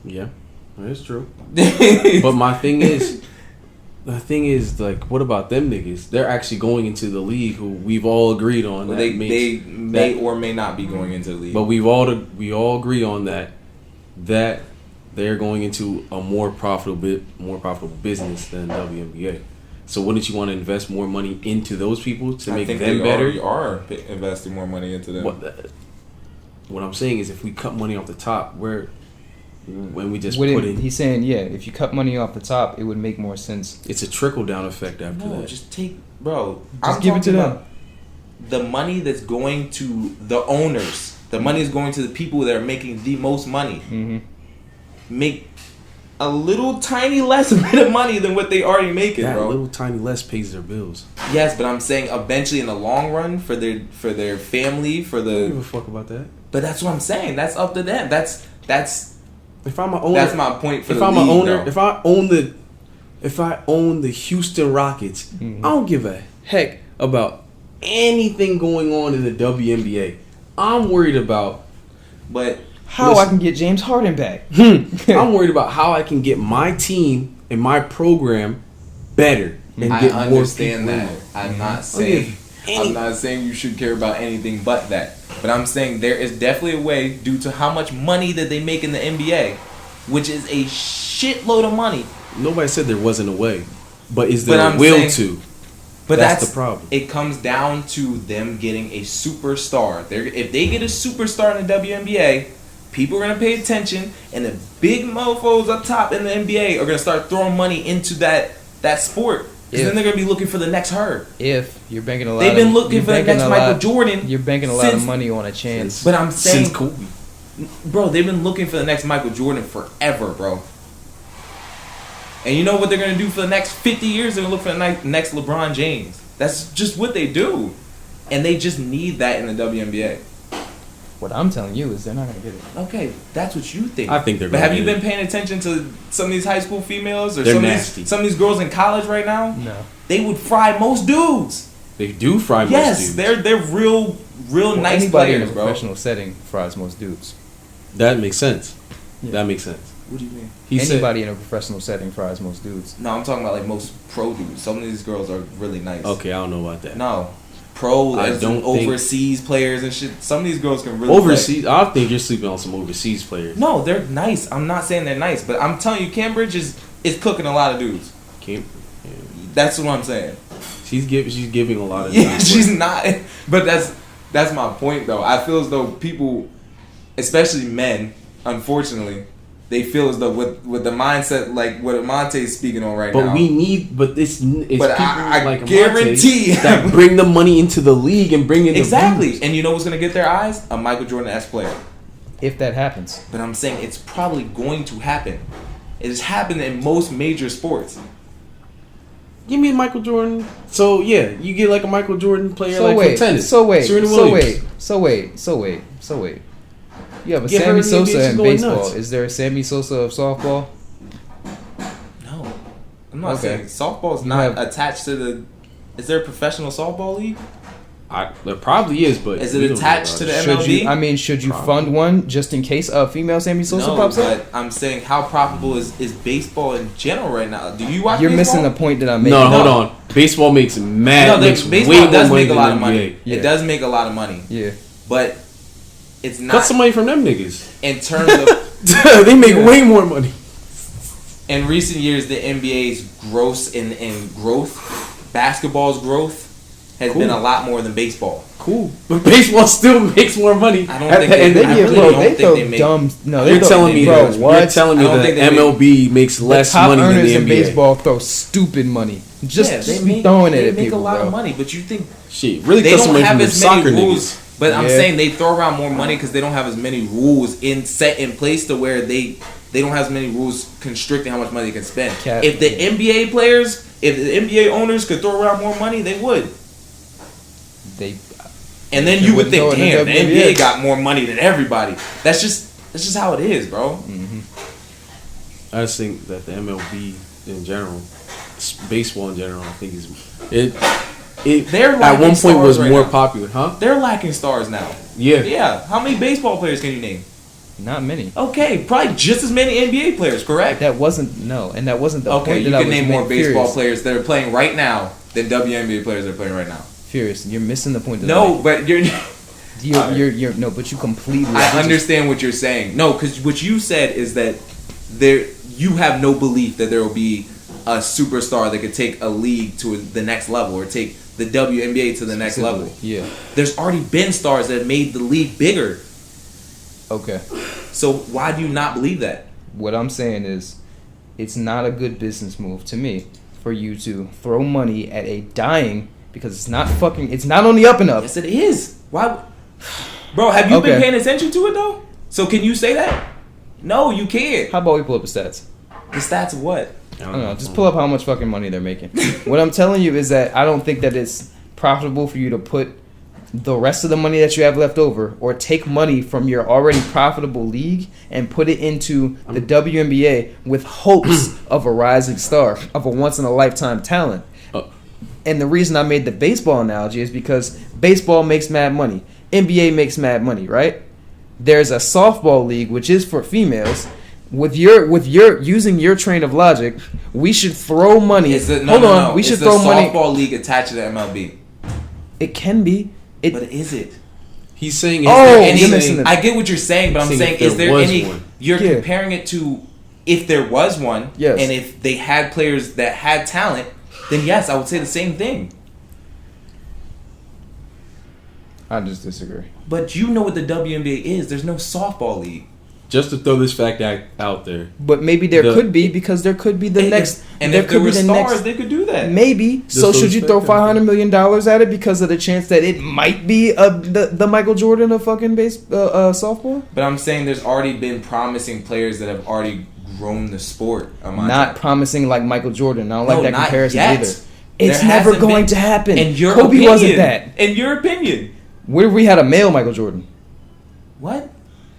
Yeah, that's true. But my thing is, like, what about them niggas? They're actually going into the league who we've all agreed on. Well, they may or may not be going into the league. But we all agree on that they're going into a more profitable business than WNBA. So wouldn't you want to invest more money into those people to make them better? We are investing more money into them. What I'm saying is, if we cut money off the top, when we just put in, he's saying, if you cut money off the top, it would make more sense. It's a trickle down effect after that. Just take, bro. Just give it to them. The money that's going to the owners, the money is going to the people that are making the most money. Mm-hmm. Make a little tiny less bit of money than what they already making, that bro. Little tiny less pays their bills. Yes, but I'm saying eventually in the long run for their family, for the. I don't give a fuck about that. But that's what I'm saying. That's up to them. That's. If I'm an owner, that's my point for if the I'm league, an owner, though. if I own the Houston Rockets, mm-hmm. I don't give a heck about anything going on in the WNBA. I'm worried about how I can get James Harden back. I'm worried about how I can get my team and my program better. And I get understand more that. I'm not saying you should care about anything but that. But I'm saying there is definitely a way, due to how much money that they make in the NBA, which is a shitload of money. Nobody said there wasn't a way, but is there a will to? But that's the problem. It comes down to them getting a superstar. If they get a superstar in the WNBA, people are gonna pay attention, and the big mofos up top in the NBA are gonna start throwing money into that sport. Because then they're gonna be looking for the next her. If you're banking a lot, they've been looking for the next Michael Jordan. You're banking a lot of money on a chance. But I'm saying, since Kobe, bro, they've been looking for the next Michael Jordan forever, bro. And you know what they're gonna do for the next 50 years? They're gonna look for the next LeBron James. That's just what they do, and they just need that in the WNBA. What I'm telling you is they're not gonna get it. Okay, that's what you think. I think they're. But have you been paying attention to some of these high school females or some of these girls in college right now? No. They would fry most dudes. They do fry most dudes. Yes, they're real nice anybody players, in a bro. professional setting fries most dudes. That makes sense. Yeah. That makes sense. What do you mean? Anybody in a professional setting fries most dudes. No, I'm talking about like most pro dudes. Some of these girls are really nice. Okay, I don't know about that. No. Pro, I as don't in overseas players and shit. Some of these girls can really overseas. I think you're sleeping on some overseas players. No, they're nice. I'm not saying they're nice, but I'm telling you, Cambridge is cooking a lot of dudes. That's what I'm saying. She's giving a lot of. Yeah, she's not. But that's my point, though. I feel as though people, especially men, unfortunately, they feel as though with the mindset like what Amonte's speaking on right now. But we need, but it's people I like guarantee that bring the money into the league and bring in exactly. The views. And you know what's gonna get their eyes? A Michael Jordan-esque player. If that happens. But I'm saying it's probably going to happen. It has happened in most major sports. Give me a Michael Jordan. So yeah, you get like a Michael Jordan player So like wait, for tennis. So wait. You have a Get Sammy Sosa she's in going baseball. nuts. Is there a Sammy Sosa of softball? No. I'm not saying softball's not attached to the. Is there a professional softball league? There probably is, but is it attached to the MLB? Should you fund one just in case a female Sammy Sosa pops up? But I'm saying how profitable is baseball in general right now? Do you watch? You're baseball? missing the point that I'm making. No, hold on. Baseball makes baseball does make a lot of money. Yeah. It does make a lot of money. Yeah, but it's not. Cut some money from them niggas. In terms of, they make way more money. In recent years, the NBA's growth in growth, basketball's growth, has been a lot more than baseball. Cool, but baseball still makes more money. I don't think they make. You're telling me that MLB makes less money than the NBA. In baseball throw stupid money. Just be throwing it at people. They make a lot of money, but you think shit really they cut some don't money have from as the many soccer rules. niggas. But I'm saying they throw around more money because they don't have as many rules set in place to where they don't have as many rules constricting how much money they can spend. If the NBA players, if the NBA owners could throw around more money, they would. And then you would think, damn, the NBA got more money than everybody. That's just how it is, bro. Mm-hmm. I just think that the MLB in general, baseball in general, I think they're at one point was more popular, huh? They're lacking stars now. Yeah. How many baseball players can you name? Not many. Okay, probably just as many NBA players, correct? That wasn't the point. Okay, you can name more baseball players that are playing right now than WNBA players that are playing right now. Furious, you're missing the point. But you're but you completely. I understand what you're saying. No, because what you said is that you have no belief that there will be a superstar that could take a league to the next level or take the WNBA to the next level. Yeah, there's already been stars that have made the league bigger. Okay, so why do you not believe that? What I'm saying is, it's not a good business move to me for you to throw money at a dying. Because it's not on the up and up. Yes, it is. Why, bro? Have you been paying attention to it though? So can you say that? No, you can't. How about we pull up the stats? The stats of what? I don't know. Just pull up how much fucking money they're making. What I'm telling you is that I don't think that it's profitable for you to put the rest of the money that you have left over, or take money from your already profitable league and put it into the WNBA with hopes of a rising star, of a once in a lifetime talent. And the reason I made the baseball analogy is because baseball makes mad money. NBA makes mad money, right? there's a softball league which is for females. With your using your train of logic, we should throw money. We should throw money. Is the softball league attached to the MLB? It can be. But is it? He's saying. I get what you're saying, but I'm saying, is there any? One. You're comparing it to if there was one, and if they had players that had talent, then yes, I would say the same thing. I just disagree. But you know what the WNBA is. There's no softball league. Just to throw this fact out there. But maybe there could be, because there could be the next. And if there were stars, they could do that. Maybe. So should you throw $500 million at it because of the chance that it might be the Michael Jordan of fucking softball? But I'm saying there's already been promising players that have already grown the sport. Not promising like Michael Jordan. I don't like that comparison either. It's There never going to happen. In your Kobe opinion, wasn't that. In your opinion. What if we had a male Michael Jordan? What?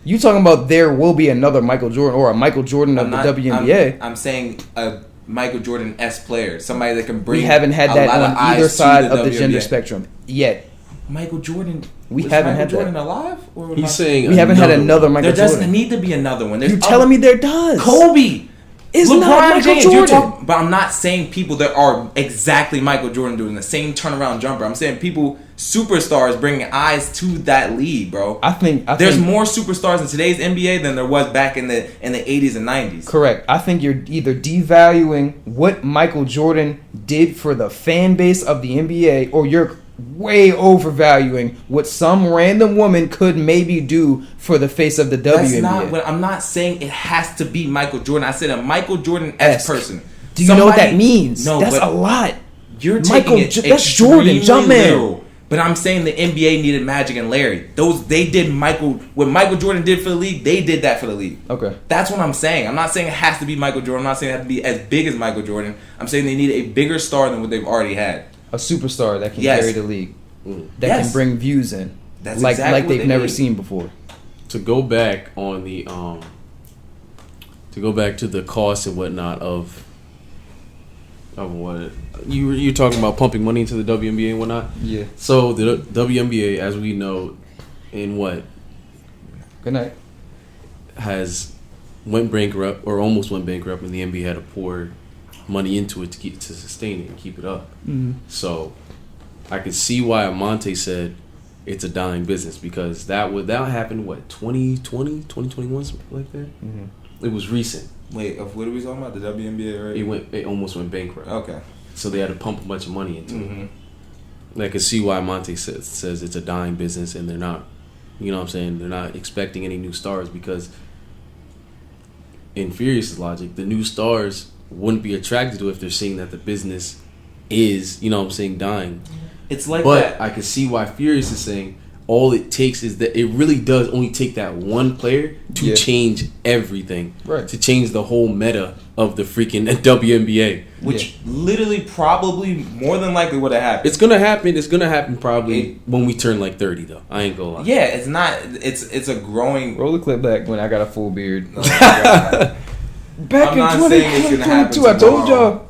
You talking about there will be another Michael Jordan or a Michael Jordan of the WNBA? I'm saying a Michael Jordan-esque player, somebody that can bring. We haven't had that on either side of the gender spectrum yet. Michael Jordan. We haven't had Jordan that. alive? Or He's saying we haven't had another Michael Jordan. There doesn't need to be another one. You're telling me there does. Kobe is LeBron not Michael James. Jordan. But I'm not saying people that are exactly Michael Jordan doing the same turnaround jumper. I'm saying people, superstars, bringing eyes to that league, bro. I think there's more superstars in today's NBA than there was back in the 80s and 90s. Correct. I think you're either devaluing what Michael Jordan did for the fan base of the NBA, or you're way overvaluing what some random woman could maybe do for the face of the WNBA. That's not what I'm not saying. It has to be Michael Jordan. I said a Michael Jordan-esque person. Do you know what that means? No, that's a lot. You're taking it that's Jordan, Jumpman. Literal. But I'm saying the NBA needed Magic and Larry. They did what Michael Jordan did for the league. They did that for the league. Okay, that's what I'm saying. I'm not saying it has to be Michael Jordan. I'm not saying it has to be as big as Michael Jordan. I'm saying they need a bigger star than what they've already had. A superstar that can carry the league, that can bring views in, that's like exactly they've never seen before. To go back on the to go back to the cost and whatnot of what you're talking about, pumping money into the WNBA and whatnot. Yeah. So the WNBA, as we know, Good night. went bankrupt or almost went bankrupt, and the NBA had to pour money into it to sustain it and keep it up. Mm-hmm. So I could see why Amante said it's a dying business, because that happened 2020, 2021, something like that. Mm-hmm. It was recent. Wait, what are we talking about? The WNBA, right? It almost went bankrupt. Okay. So they had to pump a bunch of money into it. And I could see why Monte says it's a dying business, and they're not, you know what I'm saying, they're not expecting any new stars, because in Furious's logic, the new stars wouldn't be attracted to it if they're seeing that the business is, you know what I'm saying, dying. It's like but that. I can see why Furious is saying all it takes is that it really does only take that one player to change everything. Right. To change the whole meta of the freaking WNBA. Which literally probably more than likely would have happened. It's gonna happen. It's gonna happen probably when we turn like 30 though. I ain't gonna lie. Yeah, it's not. It's a growing. Roll the clip back when I got a full beard. Back in 2022,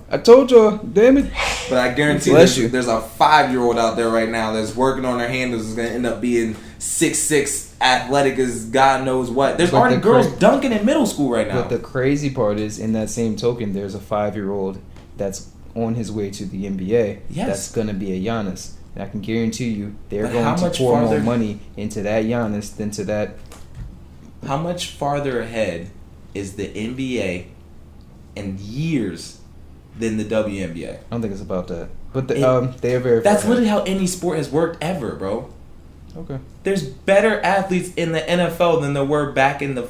I told y'all, damn it. But I guarantee there's a 5-year-old out there right now that's working on their handles is going to end up being 6'6", athletic as God knows what. There's already girls dunking in middle school right now. But the crazy part is, in that same token, there's a 5-year-old that's on his way to the NBA. Yes. That's going to be a Giannis. And I can guarantee you they're going to pour more money into that Giannis than to that. How much farther ahead is the NBA in years than the WNBA? I don't think it's about that. But they are very. That's literally how any sport has worked ever, bro. Okay. There's better athletes in the NFL than there were back in the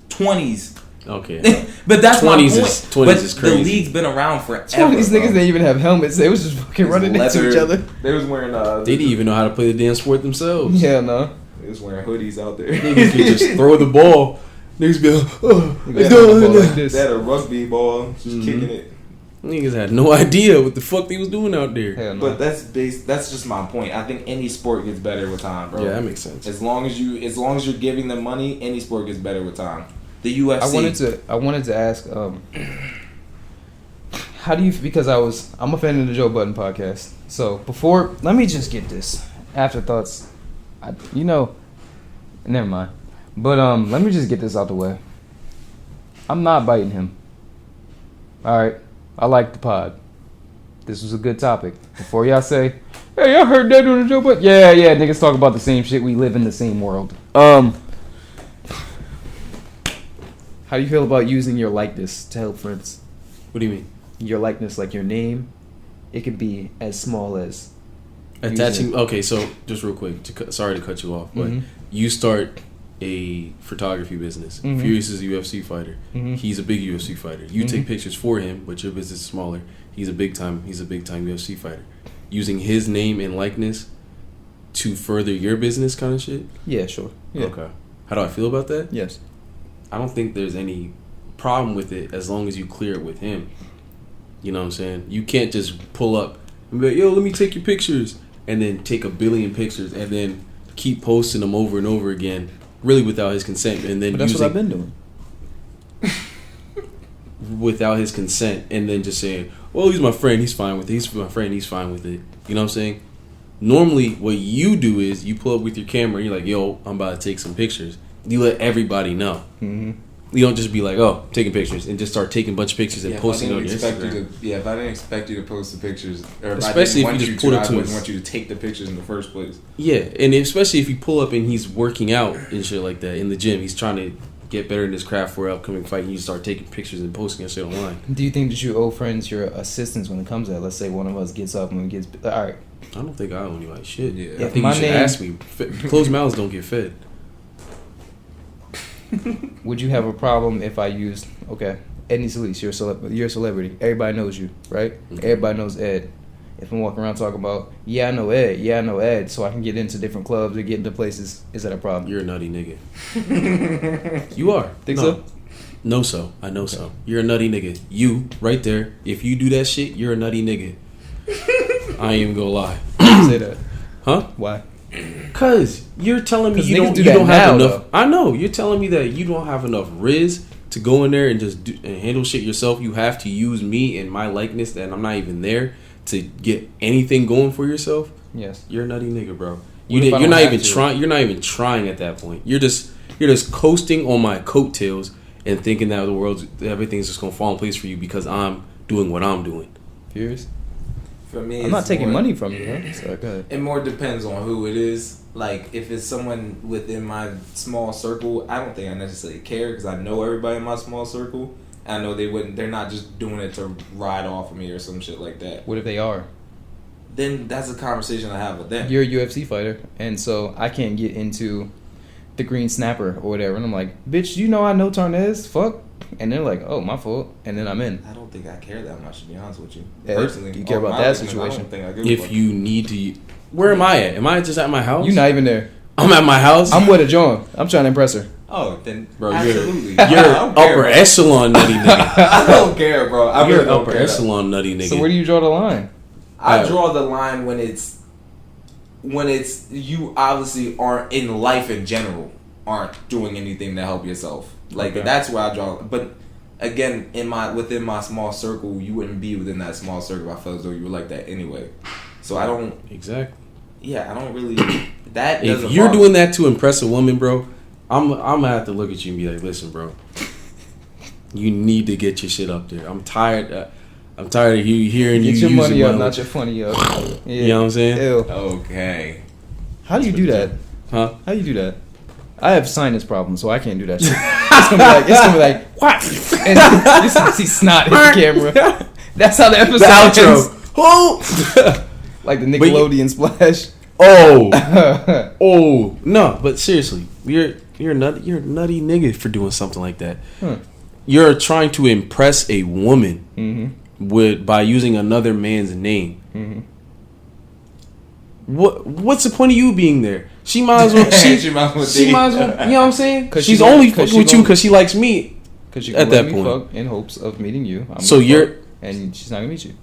20s. Okay. But that's my point. 20s is crazy. The league's been around forever. 20s niggas didn't even have helmets. They was just fucking running into each other. They was wearing they didn't even know how to play the damn sport themselves. Yeah, no. They was wearing hoodies out there. Niggas could just throw the ball. Niggas be like, they had a rugby ball, just kicking it. Niggas had no idea what the fuck they was doing out there. Hell no. But that's just my point. I think any sport gets better with time, bro. Yeah, that makes sense. As long as you're giving them money, any sport gets better with time. The UFC. I wanted to ask, how do you? Because I'm a fan of the Joe Budden podcast. So let me just get this afterthoughts. Never mind. But let me just get this out the way. I'm not biting him. All right, I like the pod. This was a good topic. Before y'all say, "Hey, I heard that doing a joke," but yeah, niggas talk about the same shit. We live in the same world. How do you feel about using your likeness to help friends? What do you mean? Your likeness, like your name, it could be as small as attaching. Okay, so just real quick, sorry to cut you off, but you start a photography business. Furious is a UFC fighter. He's a big UFC fighter. You take pictures for him, but your business is smaller. He's a big time UFC fighter. Using his name and likeness to further your business, kind of shit. Yeah, sure. Yeah. Okay. How do I feel about that? Yes. I don't think there's any problem with it as long as you clear it with him. You know what I'm saying? You can't just pull up and be like, yo, let me take your pictures, and then take a billion pictures and then keep posting them over and over again, really without his consent, and then but that's what I've been doing. Without his consent, and then just saying, well, he's my friend, he's fine with it. He's my friend, he's fine with it. You know what I'm saying? Normally, what you do is you pull up with your camera and you're like, yo, I'm about to take some pictures. You let everybody know. You don't just be like, oh, taking pictures, and just start taking a bunch of pictures and posting on your Instagram. If I didn't expect you to post the pictures, or especially if you just put it to I wouldn't want you to take the pictures in the first place. Yeah, and especially if you pull up and he's working out and shit like that in the gym, he's trying to get better in his craft for an upcoming fight, and you start taking pictures and posting that shit online. Do you think that you owe friends your assistance when it comes to that? Let's say one of us gets up and gets... All right. I don't think I owe anybody shit. Yeah. I think you should ask me. Closed mouths don't get fed. Would you have a problem if I used... Okay, Edney Solis, you're a celebrity. Everybody knows you, right? Everybody knows Ed. If I'm walking around talking about, I know Ed, so I can get into different clubs or get into places, is that a problem? You're a nutty nigga. You are. Think so? No, so. I know so. You're a nutty nigga. You, right there, if you do that shit, you're a nutty nigga. I ain't even gonna lie. Say that. Huh? Why? Cause you're telling me you don't have have enough. Though. I know you're telling me that you don't have enough riz to go in there and just and handle shit yourself. You have to use me and my likeness, and I'm not even there to get anything going for yourself. You're a nutty nigga, bro. You're not even trying. You're not even trying at that point. You're just coasting on my coattails and thinking that everything's just gonna fall in place for you because I'm doing what I'm doing. Furious? For me, I'm not taking money from you, huh? So go ahead. It more depends on who it is. Like, if it's someone within my small circle, I don't think I necessarily care because I know everybody in my small circle. I know they're not just doing it to ride off of me or some shit like that. What if they are? Then that's a conversation I have with them. You're a UFC fighter, and so I can't get into the green snapper or whatever. And I'm like, bitch, you know I know Tarnez? Fuck. And they're like, oh, my fault. And then I'm in. I don't think I care that much, to be honest with you. Ed, personally. do you care about that situation? I don't think I give If you need to... Where am I at? Am I just at my house? You're not even there. I'm at my house? I'm with a John. I'm trying to impress her. Oh, then bro, absolutely. You're upper echelon nutty nigga. I don't care, bro. You're upper echelon nutty nigga. So where do you draw the line? I draw the line when it's you obviously aren't in life in general aren't doing anything to help yourself. Like that's where I draw. But again, within my small circle, you wouldn't be within that small circle if I felt as though you were like that anyway. So I don't exactly. Yeah, I don't really. That if you're doing that to impress a woman, bro, I'm gonna have to look at you and be like, listen, bro, you need to get your shit up there. I'm tired of you hearing get you your using money up, not your funny up. Yeah. You know what I'm saying? Ew. Okay. How do you do that? Huh? How do you do that? I have sinus problems, so I can't do that shit. It's gonna be like, what? And you're gonna see snot in the camera. That's how the episode ends. Oh, like the Nickelodeon splash. Oh no! But seriously, you're a nutty nigga for doing something like that. You're trying to impress a woman by using another man's name. What's the point of you being there? She might as well. She might as well. You know what I'm saying? She's only fucking with you because she likes me. Because she at that point, fuck in hopes of meeting you. And she's not gonna meet you.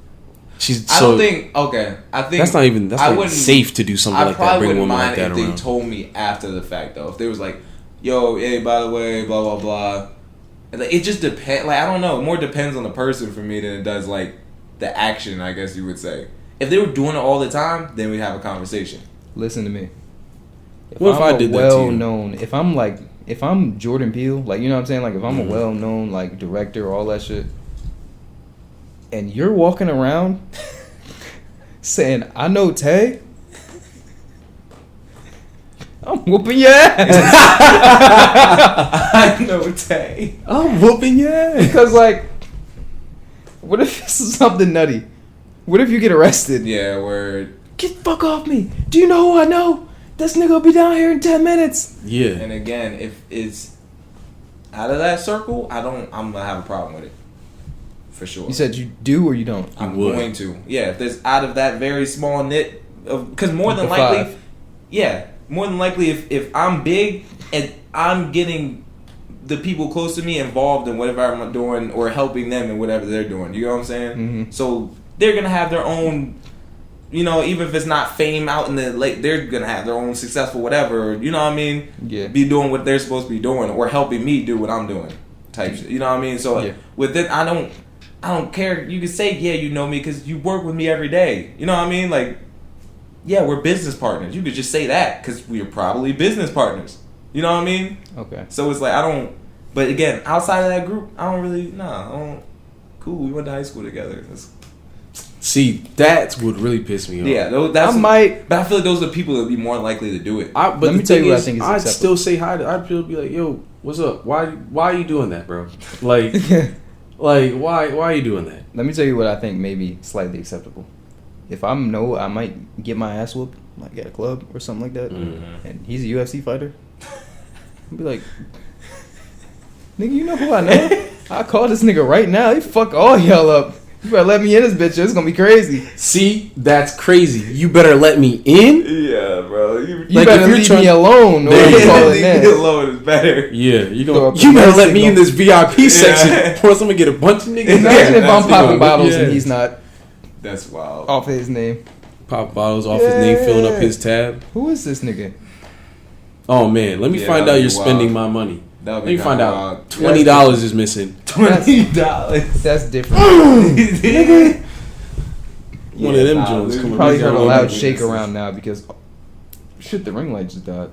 I don't think. Okay, I think that's not even. That's not safe to do something like that. Bring a woman like that around. If they told me after the fact, though, if they was like, "Yo, hey, by the way, blah blah blah," like, it just depends. Like, I don't know. It more depends on the person for me than it does like the action. I guess you would say. If they were doing it all the time, then we'd have a conversation. Listen to me. What if I did that to you? Known, if I'm if I'm Jordan Peele, like, you know what I'm saying? Like, if I'm a well-known, like, director, all that shit, and you're walking around saying, I know Tay, I'm whooping your ass. I know Tay. I'm whooping your ass. Because, like, what if this is something nutty? What if you get arrested? Yeah, word. Get the fuck off me. Do you know who I know? This nigga will be down here in 10 minutes. Yeah. And again, if it's out of that circle, I'm gonna have a problem with it. For sure. You said you do or you don't? I'm going to. Yeah, if there's out of that very small knit of, because more than likely, if I'm big and I'm getting the people close to me involved in whatever I'm doing or helping them in whatever they're doing, you know what I'm saying? Mm-hmm. So they're gonna have their own, you know, even if it's not fame out in the lake, they're gonna have their own successful whatever, you know what I mean? Yeah. Be doing what they're supposed to be doing or helping me do what I'm doing, type shit. You know what I mean? So with it, I don't care. You can say, yeah, you know me because you work with me every day. You know what I mean? Like, yeah, we're business partners. You could just say that because we are probably business partners. You know what I mean? Okay. So it's like, I don't, but again, outside of that group, I don't really, cool, we went to high school together. See, that's what really pissed me off. Yeah, but I feel like those are the people that would be more likely to do it. But let me tell you what I think is acceptable. I'd still say hi to, I'd be like, yo, what's up? Why are you doing that, bro? Like, like, why are you doing that? Let me tell you what I think may be slightly acceptable. If I might get my ass whooped, like at a club or something like that, and he's a UFC fighter, I'd be like, nigga, you know who I know? I call this nigga right now. He fuck all y'all up. You better let me in this bitch. It's gonna be crazy. See, that's crazy. You better let me in. Yeah, bro. You like better leave me alone. Or leave me alone is better. Yeah, you better let me in this VIP section, or else I'm gonna get a bunch of niggas. Imagine if I'm popping bottles and he's not. That's wild. Off his name. Pop bottles off his name, filling up his tab. Who is this nigga? Oh man, let me find out you're spending my money. Let me find out $20 is missing. $20. That's different. One of them Jones. You probably heard a loud shake around now because shit, the ring light just died.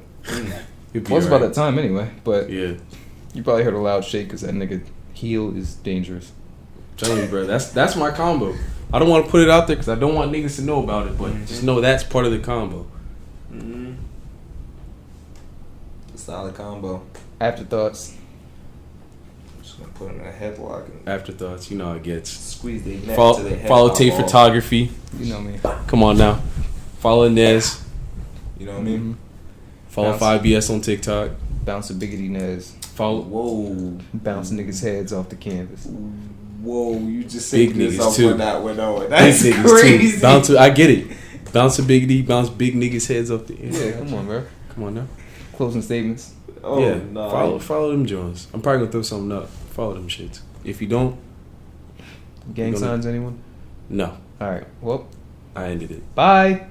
It was about that time anyway, but yeah, you probably heard a loud shake because that nigga heel is dangerous. I'm telling you, bro, that's my combo. I don't want to put it out there because I don't want niggas to know about it, but just know that's part of the combo. Solid combo. Afterthoughts. I'm just gonna put him in a headlock. Afterthoughts, you know how it gets. Squeeze their neck to their head. Follow Tay Photography. You know me. Come on now. Follow Nez. You know what I mean? Follow 5BS on TikTok. Bounce a biggity Nez. Follow. Whoa. Bounce niggas' heads off the canvas. Whoa, you just big niggas too. When that went on. That's big crazy. Too. Bounce. I get it. Bounce a biggity. Bounce big niggas' heads off the. Yeah, come on, bro. Come on now. Closing statements. Oh, yeah, no. Follow them Jones. I'm probably gonna throw something up. Follow them shits. If you don't, gang signs anyone? No. All right. Well, I ended it. Bye.